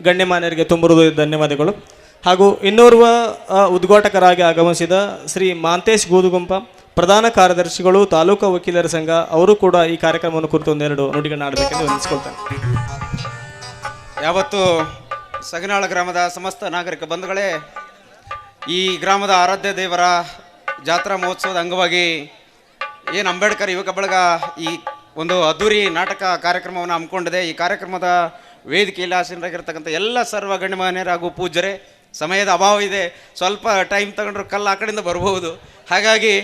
ಗಣ್ಯಮಾನ್ಯರಿಗೆ ತುಂಬ ಹೃದಯದ ಧನ್ಯವಾದಗಳು. ಹಾಗೂ ಇನ್ನೋರ್ವ ಉದ್ಘಾಟಕರಾಗಿ ಆಗಮಿಸಿದ ಶ್ರೀ ಮಾಂತೇಶ್ ಗೂದುಗುಂಪ ಪ್ರಧಾನ ಕಾರ್ಯದರ್ಶಿಗಳು ತಾಲೂಕು ವಕೀಲರ ಸಂಘ ಅವರು ಕೂಡ ಈ ಕಾರ್ಯಕ್ರಮವನ್ನು ಕುರಿತು ಒಂದೆರಡು ನುಡಿಗಳನ್ನ ಆಡಬೇಕೆಂದು ವಿನಂತಿಸ್ಕೊಳ್ತಾರೆ. ಯಾವತ್ತು ಸಗನಾಳ ಗ್ರಾಮದ ಸಮಸ್ತ ನಾಗರಿಕ ಬಂಧುಗಳೇ, ಈ ಗ್ರಾಮದ ಆರಾಧ್ಯ ದೇವರ ಜಾತ್ರಾ ಮಹೋತ್ಸವದ ಅಂಗವಾಗಿ ಏನು ಅಂಬೇಡ್ಕರ್ ಯುವಕ ಬಳಗ ಈ ಒಂದು ಅದ್ದೂರಿ ನಾಟಕ ಕಾರ್ಯಕ್ರಮವನ್ನು ಹಮ್ಮಿಕೊಂಡಿದೆ. ಈ ಕಾರ್ಯಕ್ರಮದ ವೇದಿಕೆಯಲ್ಲಿ ಆಸೀನರಾಗಿರ್ತಕ್ಕಂಥ ಎಲ್ಲ ಸರ್ವ ಗಣ್ಯಮಾನ್ಯರು ಹಾಗೂ ಪೂಜ್ಯರೇ, ಸಮಯದ ಅಭಾವ ಇದೆ, ಸ್ವಲ್ಪ ಟೈಮ್ ತಗೊಂಡ್ರೆ ಕಲ್ಲು ಆ ಕಡೆಯಿಂದ ಬರ್ಬೋದು. ಹಾಗಾಗಿ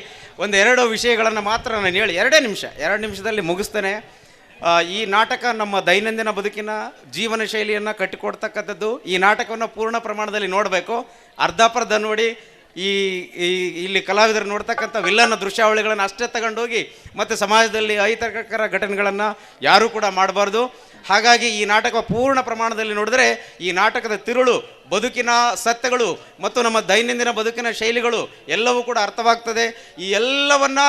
ಒಂದೆರಡು ವಿಷಯಗಳನ್ನು ಮಾತ್ರ ನಾನು ಹೇಳಿ 2 ನಿಮಿಷದಲ್ಲಿ ಮುಗಿಸ್ತೇನೆ. ಈ ನಾಟಕ ನಮ್ಮ ದೈನಂದಿನ ಬದುಕಿನ ಜೀವನ ಶೈಲಿಯನ್ನು ಕಟ್ಟಿಕೊಡ್ತಕ್ಕಂಥದ್ದು. ಈ ನಾಟಕವನ್ನು ಪೂರ್ಣ ಪ್ರಮಾಣದಲ್ಲಿ ನೋಡಬೇಕು. ಅರ್ಧಪರ್ಧ ನೋಡಿ ಇಲ್ಲಿ ಕಲಾವಿದರು ನೋಡ್ತಕ್ಕಂಥ ವಿಲ್ಲನ ದೃಶ್ಯಾವಳಿಗಳನ್ನು ಅಷ್ಟೇ ತಗೊಂಡೋಗಿ ಮತ್ತು ಸಮಾಜದಲ್ಲಿ ಅಹಿತಕರ ಘಟನೆಗಳನ್ನು ಯಾರೂ ಕೂಡ ಮಾಡಬಾರ್ದು. ಹಾಗಾಗಿ ಈ ನಾಟಕ ಪೂರ್ಣ ಪ್ರಮಾಣದಲ್ಲಿ ನೋಡಿದ್ರೆ ಈ ನಾಟಕದ ತಿರುಳು, ಬದುಕಿನ ಸತ್ಯಗಳು ಮತ್ತು ನಮ್ಮ ದೈನಂದಿನ ಬದುಕಿನ ಶೈಲಿಗಳು ಎಲ್ಲವೂ ಕೂಡ ಅರ್ಥವಾಗ್ತದೆ. ಈ ಎಲ್ಲವನ್ನ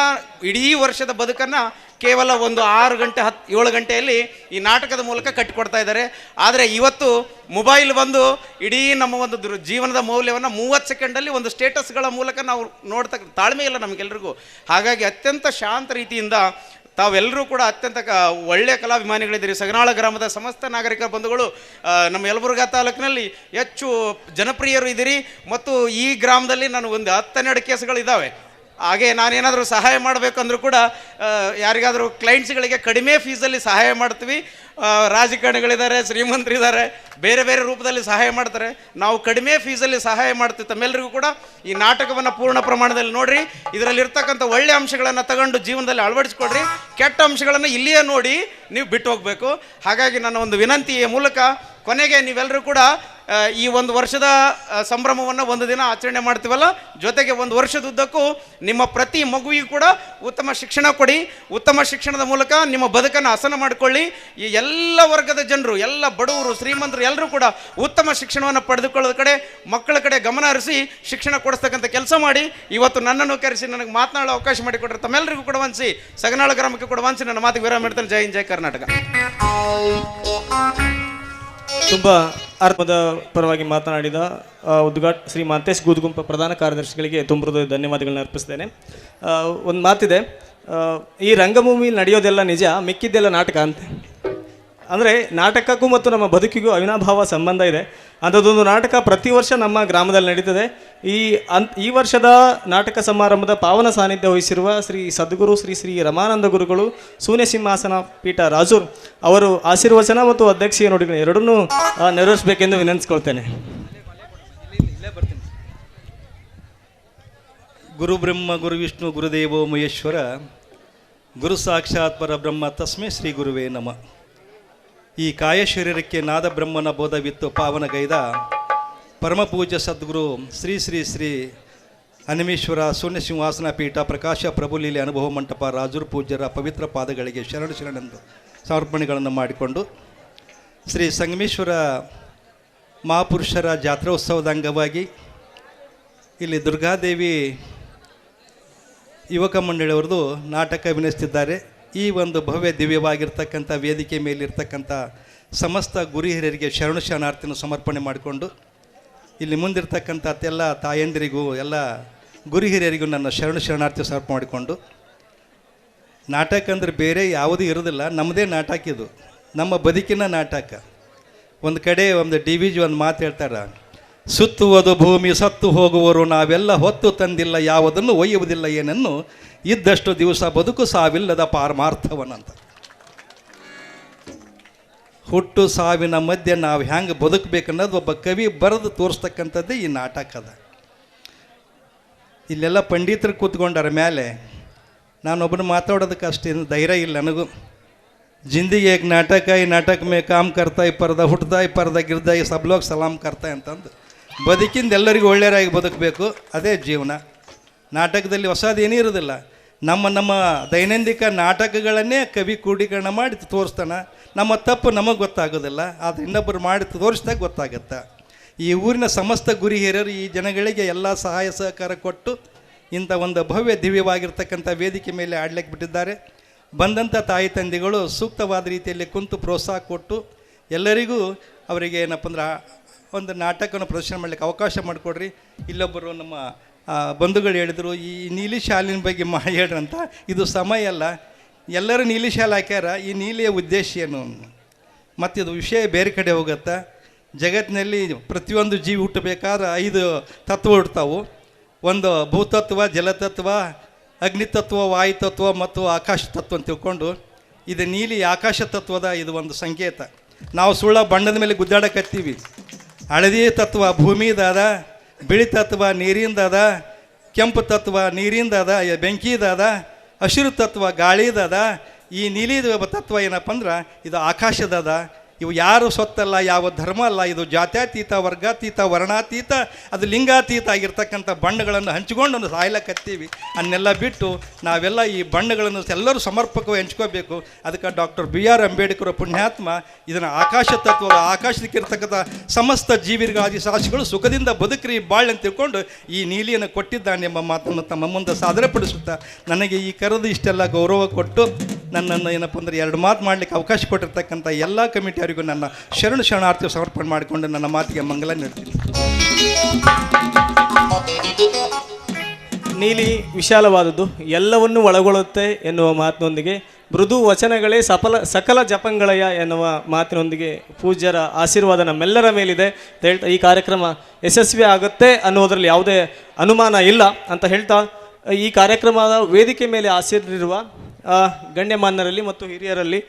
ಇಡೀ ವರ್ಷದ ಬದುಕನ್ನು ಕೇವಲ ಒಂದು 7 ಗಂಟೆಯಲ್ಲಿ ಈ ನಾಟಕದ ಮೂಲಕ ಕಟ್ಟಿಕೊಡ್ತಾ ಇದ್ದಾರೆ. ಆದರೆ ಇವತ್ತು ಮೊಬೈಲ್ ಬಂದು ಇಡೀ ನಮ್ಮ ಒಂದು ಜೀವನದ ಮೌಲ್ಯವನ್ನು 30 ಸೆಕೆಂಡಲ್ಲಿ ಒಂದು ಸ್ಟೇಟಸ್ಗಳ ಮೂಲಕ ನಾವು ನೋಡ್ತಕ್ಕ ತಾಳ್ಮೆ ಇಲ್ಲ ನಮಗೆಲ್ಲರಿಗೂ. ಹಾಗಾಗಿ ಅತ್ಯಂತ ಶಾಂತ ರೀತಿಯಿಂದ ತಾವೆಲ್ಲರೂ ಕೂಡ ಅತ್ಯಂತ ಒಳ್ಳೆಯ ಕಲಾಭಿಮಾನಿಗಳಿದ್ದೀರಿ. ಸಗನಾಳ ಗ್ರಾಮದ ಸಮಸ್ತ ನಾಗರಿಕ ಬಂಧುಗಳು ನಮ್ಮ ಯಲಬುರ್ಗಾ ತಾಲೂಕಿನಲ್ಲಿ ಹೆಚ್ಚು ಜನಪ್ರಿಯರು ಇದ್ದೀರಿ. ಮತ್ತು ಈ ಗ್ರಾಮದಲ್ಲಿ ನಾನು ಒಂದು 10-12 ಕೇಸ್ಗಳು ಇದ್ದಾವೆ. ಹಾಗೆ ನಾನೇನಾದರೂ ಸಹಾಯ ಮಾಡಬೇಕಂದ್ರೂ ಕೂಡ ಯಾರಿಗಾದರೂ ಕ್ಲೈಂಟ್ಸ್ಗಳಿಗೆ ಕಡಿಮೆ ಫೀಸಲ್ಲಿ ಸಹಾಯ ಮಾಡ್ತೀವಿ. ರಾಜಕಾರಣಿಗಳಿದ್ದಾರೆ, ಶ್ರೀಮಂತರಿದ್ದಾರೆ, ಬೇರೆ ಬೇರೆ ರೂಪದಲ್ಲಿ ಸಹಾಯ ಮಾಡ್ತಾರೆ. ನಾವು ಕಡಿಮೆ ಫೀಸಲ್ಲಿ ಸಹಾಯ ಮಾಡ್ತೀವಿ. ತಮ್ಮೆಲ್ಲರಿಗೂ ಕೂಡ ಈ ನಾಟಕವನ್ನು ಪೂರ್ಣ ಪ್ರಮಾಣದಲ್ಲಿ ನೋಡಿರಿ. ಇದರಲ್ಲಿರ್ತಕ್ಕಂಥ ಒಳ್ಳೆಯ ಅಂಶಗಳನ್ನು ತಗೊಂಡು ಜೀವನದಲ್ಲಿ ಅಳವಡಿಸ್ಕೊಡ್ರಿ. ಕೆಟ್ಟ ಅಂಶಗಳನ್ನು ಇಲ್ಲಿಯೇ ನೋಡಿ ನೀವು ಬಿಟ್ಟು ಹೋಗಬೇಕು. ಹಾಗಾಗಿ ನನ್ನ ಒಂದು ವಿನಂತಿಯ ಮೂಲಕ ಕೊನೆಗೆ ನೀವೆಲ್ಲರೂ ಕೂಡ ಈ ಒಂದು ವರ್ಷದ ಸಂಭ್ರಮವನ್ನು ಒಂದು ದಿನ ಆಚರಣೆ ಮಾಡ್ತೀವಲ್ಲ, ಜೊತೆಗೆ ಒಂದು ವರ್ಷದುದ್ದಕ್ಕೂ ನಿಮ್ಮ ಪ್ರತಿ ಮಗುವಿಗೂ ಕೂಡ ಉತ್ತಮ ಶಿಕ್ಷಣ ಕೊಡಿ. ಉತ್ತಮ ಶಿಕ್ಷಣದ ಮೂಲಕ ನಿಮ್ಮ ಬದುಕನ್ನು ಹಸನ ಮಾಡಿಕೊಳ್ಳಿ. ಈ ಎಲ್ಲ ವರ್ಗದ ಜನರು, ಎಲ್ಲ ಬಡವರು, ಶ್ರೀಮಂತರು ಎಲ್ಲರೂ ಕೂಡ ಉತ್ತಮ ಶಿಕ್ಷಣವನ್ನು ಪಡೆದುಕೊಳ್ಳೋದ ಕಡೆ, ಮಕ್ಕಳ ಕಡೆ ಗಮನ ಹರಿಸಿ ಶಿಕ್ಷಣ ಕೊಡಿಸ್ತಕ್ಕಂಥ ಕೆಲಸ ಮಾಡಿ. ಇವತ್ತು ನನ್ನನ್ನು ಕರೆಸಿ ನನಗೆ ಮಾತನಾಡೋ ಅವಕಾಶ ಮಾಡಿಕೊಟ್ರೆ ತಮ್ಮೆಲ್ಲರಿಗೂ ಕೂಡ ವಂದಿಸಿ, ಸಗನಾಳ ಗ್ರಾಮಕ್ಕೆ ಕೂಡ ವಂದಿಸಿ ನನ್ನ ಮಾತಿಗೆ ವಿರಾಮ ಮಾಡ್ತೇನೆ. ಜೈ ಹಿಂದ್, ಜೈ ಕರ್ನಾಟಕ. ತುಂಬ ಅರ್ಥದ ಪರವಾಗಿ ಮಾತನಾಡಿದ ಶ್ರೀ ಮಾಂತೇಶ್ ಗೂದುಗುಂಪ ಪ್ರಧಾನ ಕಾರ್ಯದರ್ಶಿಗಳಿಗೆ ತುಂಬ ಧನ್ಯವಾದಗಳನ್ನ ಅರ್ಪಿಸ್ತೇನೆ. ಒಂದು ಮಾತಿದೆ, ಈ ರಂಗಭೂಮಿಯಲ್ಲಿ ನಡೆಯೋದೆಲ್ಲ ನಿಜ, ಮಿಕ್ಕಿದ್ದೆಲ್ಲ ನಾಟಕ ಅಂತ. ಅಂದರೆ ನಾಟಕಕ್ಕೂ ಮತ್ತು ನಮ್ಮ ಬದುಕಿಗೂ ಅವಿನಾಭಾವ ಸಂಬಂಧ ಇದೆ. ಅಂಥದ್ದೊಂದು ನಾಟಕ ಪ್ರತಿ ವರ್ಷ ನಮ್ಮ ಗ್ರಾಮದಲ್ಲಿ ನಡೀತದೆ. ಈ ವರ್ಷದ ನಾಟಕ ಸಮಾರಂಭದ ಪಾವನ ಸಾನ್ನಿಧ್ಯ ವಹಿಸಿರುವ ಶ್ರೀ ಸದ್ಗುರು ಶ್ರೀ ರಮಾನಂದ ಗುರುಗಳು, ಶೂನ್ಯ ಸಿಂಹಾಸನ ಪೀಠ ರಾಜೂರ್ ಅವರು ಆಶೀರ್ವಚನ ಮತ್ತು ಅಧ್ಯಕ್ಷೀಯ ನುಡಿಗಳು ಎರಡನ್ನೂ ನೆರವೇರಿಸಬೇಕೆಂದು ವಿನಂತಿಸ್ಕೊಳ್ತೇನೆ. ಗುರು ಬ್ರಹ್ಮ ಗುರು ವಿಷ್ಣು ಗುರುದೇವೋ ಮಹೇಶ್ವರ, ಗುರು ಸಾಕ್ಷಾತ್ ಪರಬ್ರಹ್ಮ ತಸ್ಮೈ ಶ್ರೀ ಗುರುವೇ ನಮಃ. ಈ ಕಾಯ ಶರೀರಕ್ಕೆ ನಾದ ಬ್ರಹ್ಮನ ಬೋಧವಿತ್ತು ಪಾವನಗೈದ ಪರಮಪೂಜ್ಯ ಸದ್ಗುರು ಶ್ರೀ ಶ್ರೀ ಶ್ರೀ ಹನುಮೇಶ್ವರ ಶೂನ್ಯ ಸಿಂಹಾಸನ ಪೀಠ ಪ್ರಕಾಶ ಪ್ರಭುಲೀಲೆ ಅನುಭವ ಮಂಟಪ ರಾಜೂರು ಪೂಜ್ಯರ ಪವಿತ್ರ ಪಾದಗಳಿಗೆ ಶರಣೆಂದು ಸಮರ್ಪಣೆಗಳನ್ನು ಮಾಡಿಕೊಂಡು ಶ್ರೀ ಸಂಗಮೇಶ್ವರ ಮಹಾಪುರುಷರ ಜಾತ್ರೋತ್ಸವದ ಅಂಗವಾಗಿ ಇಲ್ಲಿ ದುರ್ಗಾದೇವಿ ಯುವಕ ಮಂಡಳಿಯವ್ರದ್ದು ನಾಟಕ ಅಭಿನಯಿಸ್ತಿದ್ದಾರೆ. ಈ ಒಂದು ಭವ್ಯ ದಿವ್ಯವಾಗಿರ್ತಕ್ಕಂಥ ವೇದಿಕೆ ಮೇಲಿರ್ತಕ್ಕಂಥ ಸಮಸ್ತ ಗುರು ಹಿರಿಯರಿಗೆ ಶರಣಾರ್ಥಿಯನ್ನು ಸಮರ್ಪಣೆ ಮಾಡಿಕೊಂಡು ಇಲ್ಲಿ ಮುಂದಿರ್ತಕ್ಕಂಥ ಎಲ್ಲ ತಾಯಂದಿರಿಗೂ ಎಲ್ಲ ಗುರು ಹಿರಿಯರಿಗೂ ನನ್ನ ಶರಣಾರ್ಥಿ ಸಮರ್ಪಣೆ ಮಾಡಿಕೊಂಡು, ನಾಟಕ ಅಂದರೆ ಬೇರೆ ಯಾವುದೂ ಇರೋದಿಲ್ಲ, ನಮ್ಮದೇ ನಾಟಕ ಇದು, ನಮ್ಮ ಬದುಕಿನ ನಾಟಕ. ಒಂದು ಕಡೆ ಒಂದು DVG ಒಂದು ಮಾತು ಹೇಳ್ತಾರೆ, ಸುತ್ತುವುದು ಭೂಮಿ ಸತ್ತು ಹೋಗುವರು ನಾವೆಲ್ಲ ಹೊತ್ತು ತಂದಿಲ್ಲ ಯಾವುದನ್ನು ಒಯ್ಯುವುದಿಲ್ಲ ಏನನ್ನು ಇದ್ದಷ್ಟು ದಿವಸ ಬದುಕು ಸಾವಿಲ್ಲದ ಪಾರಮಾರ್ಥವನಂತ. ಹುಟ್ಟು ಸಾವಿನ ಮಧ್ಯೆ ನಾವು ಹೆಂಗೆ ಬದುಕಬೇಕನ್ನೋದು ಒಬ್ಬ ಕವಿ ಬರೆದು ತೋರಿಸ್ತಕ್ಕಂಥದ್ದೇ ಈ ನಾಟಕದ. ಇಲ್ಲೆಲ್ಲ ಪಂಡಿತರು ಕೂತ್ಕೊಂಡರ ಮೇಲೆ ನಾನೊಬ್ಬನು ಮಾತಾಡೋದಕ್ಕೆ ಅಷ್ಟೇನು ಧೈರ್ಯ ಇಲ್ಲ ನನಗೂ. ಜಿಂದಗಿ ಏಕ್ ನಾಟಕ, ಈ ನಾಟಕ ಮೇ ಕಾಮ್ ಕರ್ತಾ ಈ ಪರ್ದ ಹುಟ್ಟದ ಈ ಪರ್ದ ಗಿರ್ದ ಈ ಸಬ್ಲೋಕ್ ಸಲಾಮ್ ಕರ್ತಾ ಅಂತಂದು ಬದುಕಿಂದ ಎಲ್ಲರಿಗೂ ಒಳ್ಳೆಯರಾಗಿ ಬದುಕಬೇಕು, ಅದೇ ಜೀವನ. ನಾಟಕದಲ್ಲಿ ಹೊಸದೇನೂ ಇರೋದಿಲ್ಲ. ನಮ್ಮ ದೈನಂದಿಕ ನಾಟಕಗಳನ್ನೇ ಕವಿ ಕ್ರೋಢೀಕರಣ ಮಾಡಿ ತೋರಿಸ್ತಾನೆ. ನಮ್ಮ ತಪ್ಪು ನಮಗೆ ಗೊತ್ತಾಗೋದಿಲ್ಲ, ಆದರೆ ಇನ್ನೊಬ್ಬರು ಮಾಡಿ ತೋರಿಸಿದಾಗ ಗೊತ್ತಾಗುತ್ತೆ. ಈ ಊರಿನ ಸಮಸ್ತ ಗುರು ಹಿರಿಯರು ಈ ಜನಗಳಿಗೆ ಎಲ್ಲ ಸಹಾಯ ಸಹಕಾರ ಕೊಟ್ಟು ಇಂಥ ಒಂದು ಭವ್ಯ ದಿವ್ಯವಾಗಿರ್ತಕ್ಕಂಥ ವೇದಿಕೆ ಮೇಲೆ ಆಡ್ಲಿಕ್ಕೆ ಬಿಟ್ಟಿದ್ದಾರೆ. ಬಂದಂಥ ತಾಯಿ ತಂದೆಗಳು ಸೂಕ್ತವಾದ ರೀತಿಯಲ್ಲಿ ಕುಂತು ಪ್ರೋತ್ಸಾಹ ಕೊಟ್ಟು ಎಲ್ಲರಿಗೂ ಅವರಿಗೆ ಏನಪ್ಪ ಅಂದ್ರೆ ಒಂದು ನಾಟಕವನ್ನು ಪ್ರದರ್ಶನ ಮಾಡಲಿಕ್ಕೆ ಅವಕಾಶ ಮಾಡಿಕೊಡ್ರಿ. ಇಲ್ಲೊಬ್ಬರು ನಮ್ಮ ಬಂಧುಗಳು ಹೇಳಿದರು, ಈ ನೀಲಿ ಶಾಲಿನ ಬಗ್ಗೆ ಹೇಳ್ರಿ ಅಂತ. ಇದು ಸಮಯ ಅಲ್ಲ, ಎಲ್ಲರೂ ನೀಲಿ ಶಾಲೆ ಹಾಕ್ಯಾರ, ಈ ನೀಲಿಯ ಉದ್ದೇಶ ಏನು ಮತ್ತು ಇದು ವಿಷಯ ಬೇರೆ ಕಡೆ ಹೋಗುತ್ತೆ. ಜಗತ್ತಿನಲ್ಲಿ ಪ್ರತಿಯೊಂದು ಜೀವಿ ಹುಟ್ಟಬೇಕಾದ್ರೆ 5 ತತ್ವ ಹುಡ್ತಾವು. ಒಂದು ಭೂತತ್ವ, ಜಲತತ್ವ, ಅಗ್ನಿತತ್ವ, ವಾಯುತತ್ವ ಮತ್ತು ಆಕಾಶ ತತ್ವ ಅಂತ ತಿಳ್ಕೊಂಡು, ಇದು ನೀಲಿ ಆಕಾಶ ತತ್ವದ ಇದು ಒಂದು ಸಂಕೇತ. ನಾವು ಸುಳ್ಳ ಬಣ್ಣದ ಮೇಲೆ ಗುದ್ದಾಡಕತ್ತೀವಿ. ಹಳದಿ ತತ್ವ ಭೂಮಿದಾದ, ಬಿಳಿ ತತ್ವ ನೀರಿಂದದ, ಕೆಂಪು ತತ್ವ ನೀರಿಂದದ, ಬೆಂಕಿದದ, ಹಸಿರು ತತ್ವ ಗಾಳಿದದ. ಈ ನೀಲಿ ತತ್ವ ಏನಪ್ಪ ಅಂದ್ರೆ ಇದು ಆಕಾಶದದ. ಇವು ಯಾರು ಸೊತ್ತಲ್ಲ, ಯಾವ ಧರ್ಮ ಅಲ್ಲ, ಇದು ಜಾತ್ಯತೀತ, ವರ್ಗಾತೀತ, ವರ್ಣಾತೀತ, ಅದು ಲಿಂಗಾತೀತ ಆಗಿರ್ತಕ್ಕಂಥ ಬಣ್ಣಗಳನ್ನು ಹಂಚಿಕೊಂಡು ಒಂದು ಸಾಯ್ಲಕತ್ತೀವಿ. ಅನ್ನೆಲ್ಲ ಬಿಟ್ಟು ನಾವೆಲ್ಲ ಈ ಬಣ್ಣಗಳನ್ನು ಎಲ್ಲರೂ ಸಮರ್ಪಕವಾಗಿ ಹಂಚ್ಕೋಬೇಕು. ಅದಕ್ಕೆ ಡಾಕ್ಟರ್ BR ಅಂಬೇಡ್ಕರ್ ಪುಣ್ಯಾತ್ಮ ಇದನ್ನು ಆಕಾಶ ತತ್ವ, ಆಕಾಶದಕ್ಕಿರ್ತಕ್ಕಂಥ ಸಮಸ್ತ ಜೀವಿಗಳಾದಿ ಸಾಕ್ಷಿಗಳು ಸುಖದಿಂದ ಬದುಕ್ರಿ ಬಾಳ್ ಅಂತ ತಿಳ್ಕೊಂಡು ಈ ನೀಲಿಯನ್ನು ಕೊಟ್ಟಿದ್ದಾನೆ ಎಂಬ ಮಾತನ್ನು ತಮ್ಮ ಮುಂದೆ ಸಾಧನೆಪಡಿಸುತ್ತಾ ನನಗೆ ಈ ಕರೆದು ಇಷ್ಟೆಲ್ಲ ಗೌರವ ಕೊಟ್ಟು ನನ್ನನ್ನು ಏನಪ್ಪ ಅಂದರೆ 2 ಮಾತು ಮಾಡಲಿಕ್ಕೆ ಅವಕಾಶ ಕೊಟ್ಟಿರ್ತಕ್ಕಂಥ ಎಲ್ಲ ಕಮಿಟಿಯವರಿಗೂ ನನ್ನ ಶರಣಾರ್ಥಿ ಸಮರ್ಪಣೆ ಮಾಡಿಕೊಂಡು ನನ್ನ ಮಾತಿಗೆ ಮಂಗಲ ನೀಡ್ತೀನಿ. ನೀಲಿ ವಿಶಾಲವಾದದ್ದು, ಎಲ್ಲವನ್ನೂ ಒಳಗೊಳ್ಳುತ್ತೆ ಎನ್ನುವ ಮಾತಿನೊಂದಿಗೆ ಮೃದು ವಚನಗಳೇ ಸಕಲ ಜಪಂಗಳಯ ಎನ್ನುವ ಮಾತಿನೊಂದಿಗೆ ಪೂಜ್ಯರ ಆಶೀರ್ವಾದ ನಮ್ಮೆಲ್ಲರ ಮೇಲಿದೆ ಅಂತ ಹೇಳ್ತಾ ಈ ಕಾರ್ಯಕ್ರಮ ಯಶಸ್ವಿ ಆಗುತ್ತೆ ಅನ್ನೋದರಲ್ಲಿ ಯಾವುದೇ ಅನುಮಾನ ಇಲ್ಲ ಅಂತ ಹೇಳ್ತಾ, ಈ ಕಾರ್ಯಕ್ರಮದ ವೇದಿಕೆ ಮೇಲೆ ಆಸೀನರಿರುವ ಗಣ್ಯಮಾನ್ಯರಲ್ಲಿ ಮತ್ತು ಹಿರಿಯರಲ್ಲಿ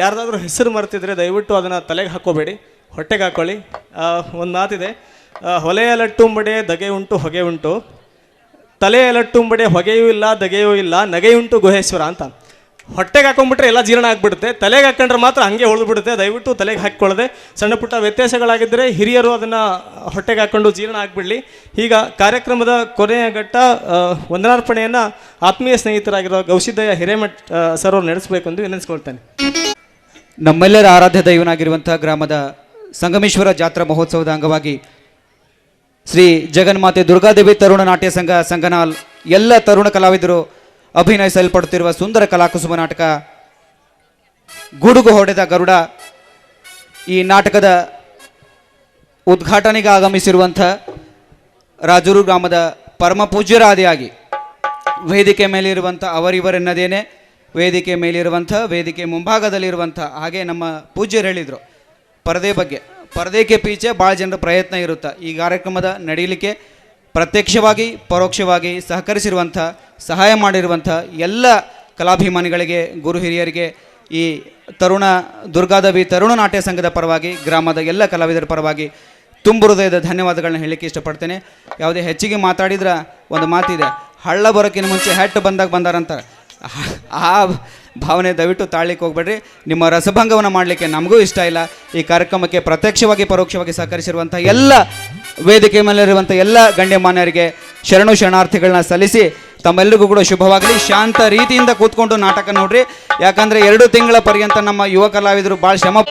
ಯಾರ್ದಾದ್ರೂ ಹೆಸರು ಮರೆತಿದ್ರೆ ದಯವಿಟ್ಟು ಅದನ್ನು ತಲೆಗೆ ಹಾಕ್ಕೋಬೇಡಿ, ಹೊಟ್ಟೆಗೆ ಹಾಕ್ಕೊಳ್ಳಿ. ಒಂದು ಮಾತಿದೆ, ಹೊಲೆಯ ಲಟ್ಟುಂಬಡೆ ದಗೆ ಉಂಟು ಹೊಗೆ ಉಂಟು, ತಲೆಯ ಲಟ್ಟುಂಬಡೆ ಹೊಗೆಯೂ ಇಲ್ಲ ದಗೆಯೂ ಇಲ್ಲ, ನಗೆಯುಂಟು ಗುಹೇಶ್ವರ ಅಂತ. ಹೊಟ್ಟೆಗೆ ಹಾಕೊಂಡ್ಬಿಟ್ರೆ ಎಲ್ಲ ಜೀರ್ಣ ಆಗಿಬಿಡುತ್ತೆ, ತಲೆಗೆ ಹಾಕೊಂಡ್ರೆ ಮಾತ್ರ ಹಂಗೆ ಉಳಿದ್ಬಿಡುತ್ತೆ. ದಯವಿಟ್ಟು ತಲೆಗೆ ಹಾಕ್ಕೊಳ್ಳದೆ ಸಣ್ಣ ಪುಟ್ಟ ವ್ಯತ್ಯಾಸಗಳಾಗಿದ್ದರೆ ಹಿರಿಯರು ಅದನ್ನು ಹೊಟ್ಟೆಗೆ ಹಾಕ್ಕೊಂಡು ಜೀರ್ಣ ಆಗಿಬಿಡಲಿ. ಈಗ ಕಾರ್ಯಕ್ರಮದ ಕೊನೆಯ ಘಟ್ಟ ವಂದನಾರ್ಪಣೆಯನ್ನು ಆತ್ಮೀಯ ಸ್ನೇಹಿತರಾಗಿರೋ ಗೌಸಿದ್ದಯ್ಯ ಹಿರೇಮಠ್ ಸರ್ ಅವರು ನಡೆಸಬೇಕು ಎಂದು ವಿನಂತಿಸ್ಕೊಳ್ತೇನೆ. ನಮ್ಮೆಲ್ಲರ ಆರಾಧ್ಯ ದೈವನಾಗಿರುವಂಥ ಗ್ರಾಮದ ಸಂಗಮೇಶ್ವರ ಜಾತ್ರಾ ಮಹೋತ್ಸವದ ಅಂಗವಾಗಿ ಶ್ರೀ ಜಗನ್ಮಾತೆ ದುರ್ಗಾದೇವಿ ತರುಣ ನಾಟ್ಯ ಸಂಘ ಸಂಗನಾಲ್ ಎಲ್ಲ ತರುಣ ಕಲಾವಿದರು ಅಭಿನಯಿಸಲ್ಪಡುತ್ತಿರುವ ಸುಂದರ ಕಲಾಕುಸುಮ ನಾಟಕ ಗುಡುಗು ಹೊಡೆದ ಗರುಡ ಈ ನಾಟಕದ ಉದ್ಘಾಟನೆಗೆ ಆಗಮಿಸಿರುವಂಥ ರಾಜೂರು ಗ್ರಾಮದ ಪರಮ ಪೂಜ್ಯರಾದಿಯಾಗಿ ವೇದಿಕೆ ಮೇಲಿರುವಂಥ ಅವರಿವರೆನ್ನದೇನೆ ವೇದಿಕೆ ಮೇಲಿರುವಂಥ ವೇದಿಕೆ ಮುಂಭಾಗದಲ್ಲಿರುವಂಥ ಹಾಗೆ ನಮ್ಮ ಪೂಜ್ಯರು ಹೇಳಿದರು ಪರದೆ ಬಗ್ಗೆ. ಪರದೆಗೆ ಪೀಚೆ ಭಾಳ ಜನರ ಪ್ರಯತ್ನ ಇರುತ್ತೆ. ಈ ಕಾರ್ಯಕ್ರಮದ ನಡೀಲಿಕ್ಕೆ ಪ್ರತ್ಯಕ್ಷವಾಗಿ ಪರೋಕ್ಷವಾಗಿ ಸಹಕರಿಸಿರುವಂಥ ಸಹಾಯ ಮಾಡಿರುವಂಥ ಎಲ್ಲ ಕಲಾಭಿಮಾನಿಗಳಿಗೆ ಗುರು ಹಿರಿಯರಿಗೆ ಈ ದುರ್ಗಾದೇವಿ ತರುಣ ನಾಟ್ಯ ಸಂಘದ ಪರವಾಗಿ ಗ್ರಾಮದ ಎಲ್ಲ ಕಲಾವಿದರ ಪರವಾಗಿ ತುಂಬ ಹೃದಯದ ಧನ್ಯವಾದಗಳನ್ನ ಹೇಳಲಿಕ್ಕೆ ಇಷ್ಟಪಡ್ತೇನೆ. ಯಾವುದೇ ಹೆಚ್ಚಿಗೆ ಮಾತಾಡಿದ್ರೆ ಒಂದು ಮಾತಿದೆ, ಹಳ್ಳ ಬರೋಕ್ಕಿಂತ ಮುಂಚೆ ಹೆಟ್ಟು ಬಂದಾಗ ಬಂದಾರಂತಾರೆ. ಭಾವನೆ ದಯವಿಟ್ಟು ತಾಳ್ಲಿಕ್ಕೆ ಹೋಗ್ಬೇಡ್ರಿ. ನಿಮ್ಮ ರಸಭಂಗವನ್ನು ಮಾಡಲಿಕ್ಕೆ ನಮಗೂ ಇಷ್ಟ ಇಲ್ಲ. ಈ ಕಾರ್ಯಕ್ರಮಕ್ಕೆ ಪ್ರತ್ಯಕ್ಷವಾಗಿ ಪರೋಕ್ಷವಾಗಿ ಸಹಕರಿಸಿರುವಂಥ ಎಲ್ಲ ವೇದಿಕೆ ಮೇಲಿರುವಂಥ ಎಲ್ಲ ಗಣ್ಯಮಾನ್ಯರಿಗೆ ಶರಣಾರ್ಥಿಗಳನ್ನ ಸಲ್ಲಿಸಿ ತಮ್ಮೆಲ್ಲರಿಗೂ ಕೂಡ ಶುಭವಾಗಲಿ. ಶಾಂತ ರೀತಿಯಿಂದ ಕೂತ್ಕೊಂಡು ನಾಟಕ ನೋಡ್ರಿ. ಯಾಕಂದರೆ 2 ತಿಂಗಳ ಪರ್ಯಂತ ನಮ್ಮ ಯುವ ಕಲಾವಿದರು ಭಾಳ ಶ್ರಮ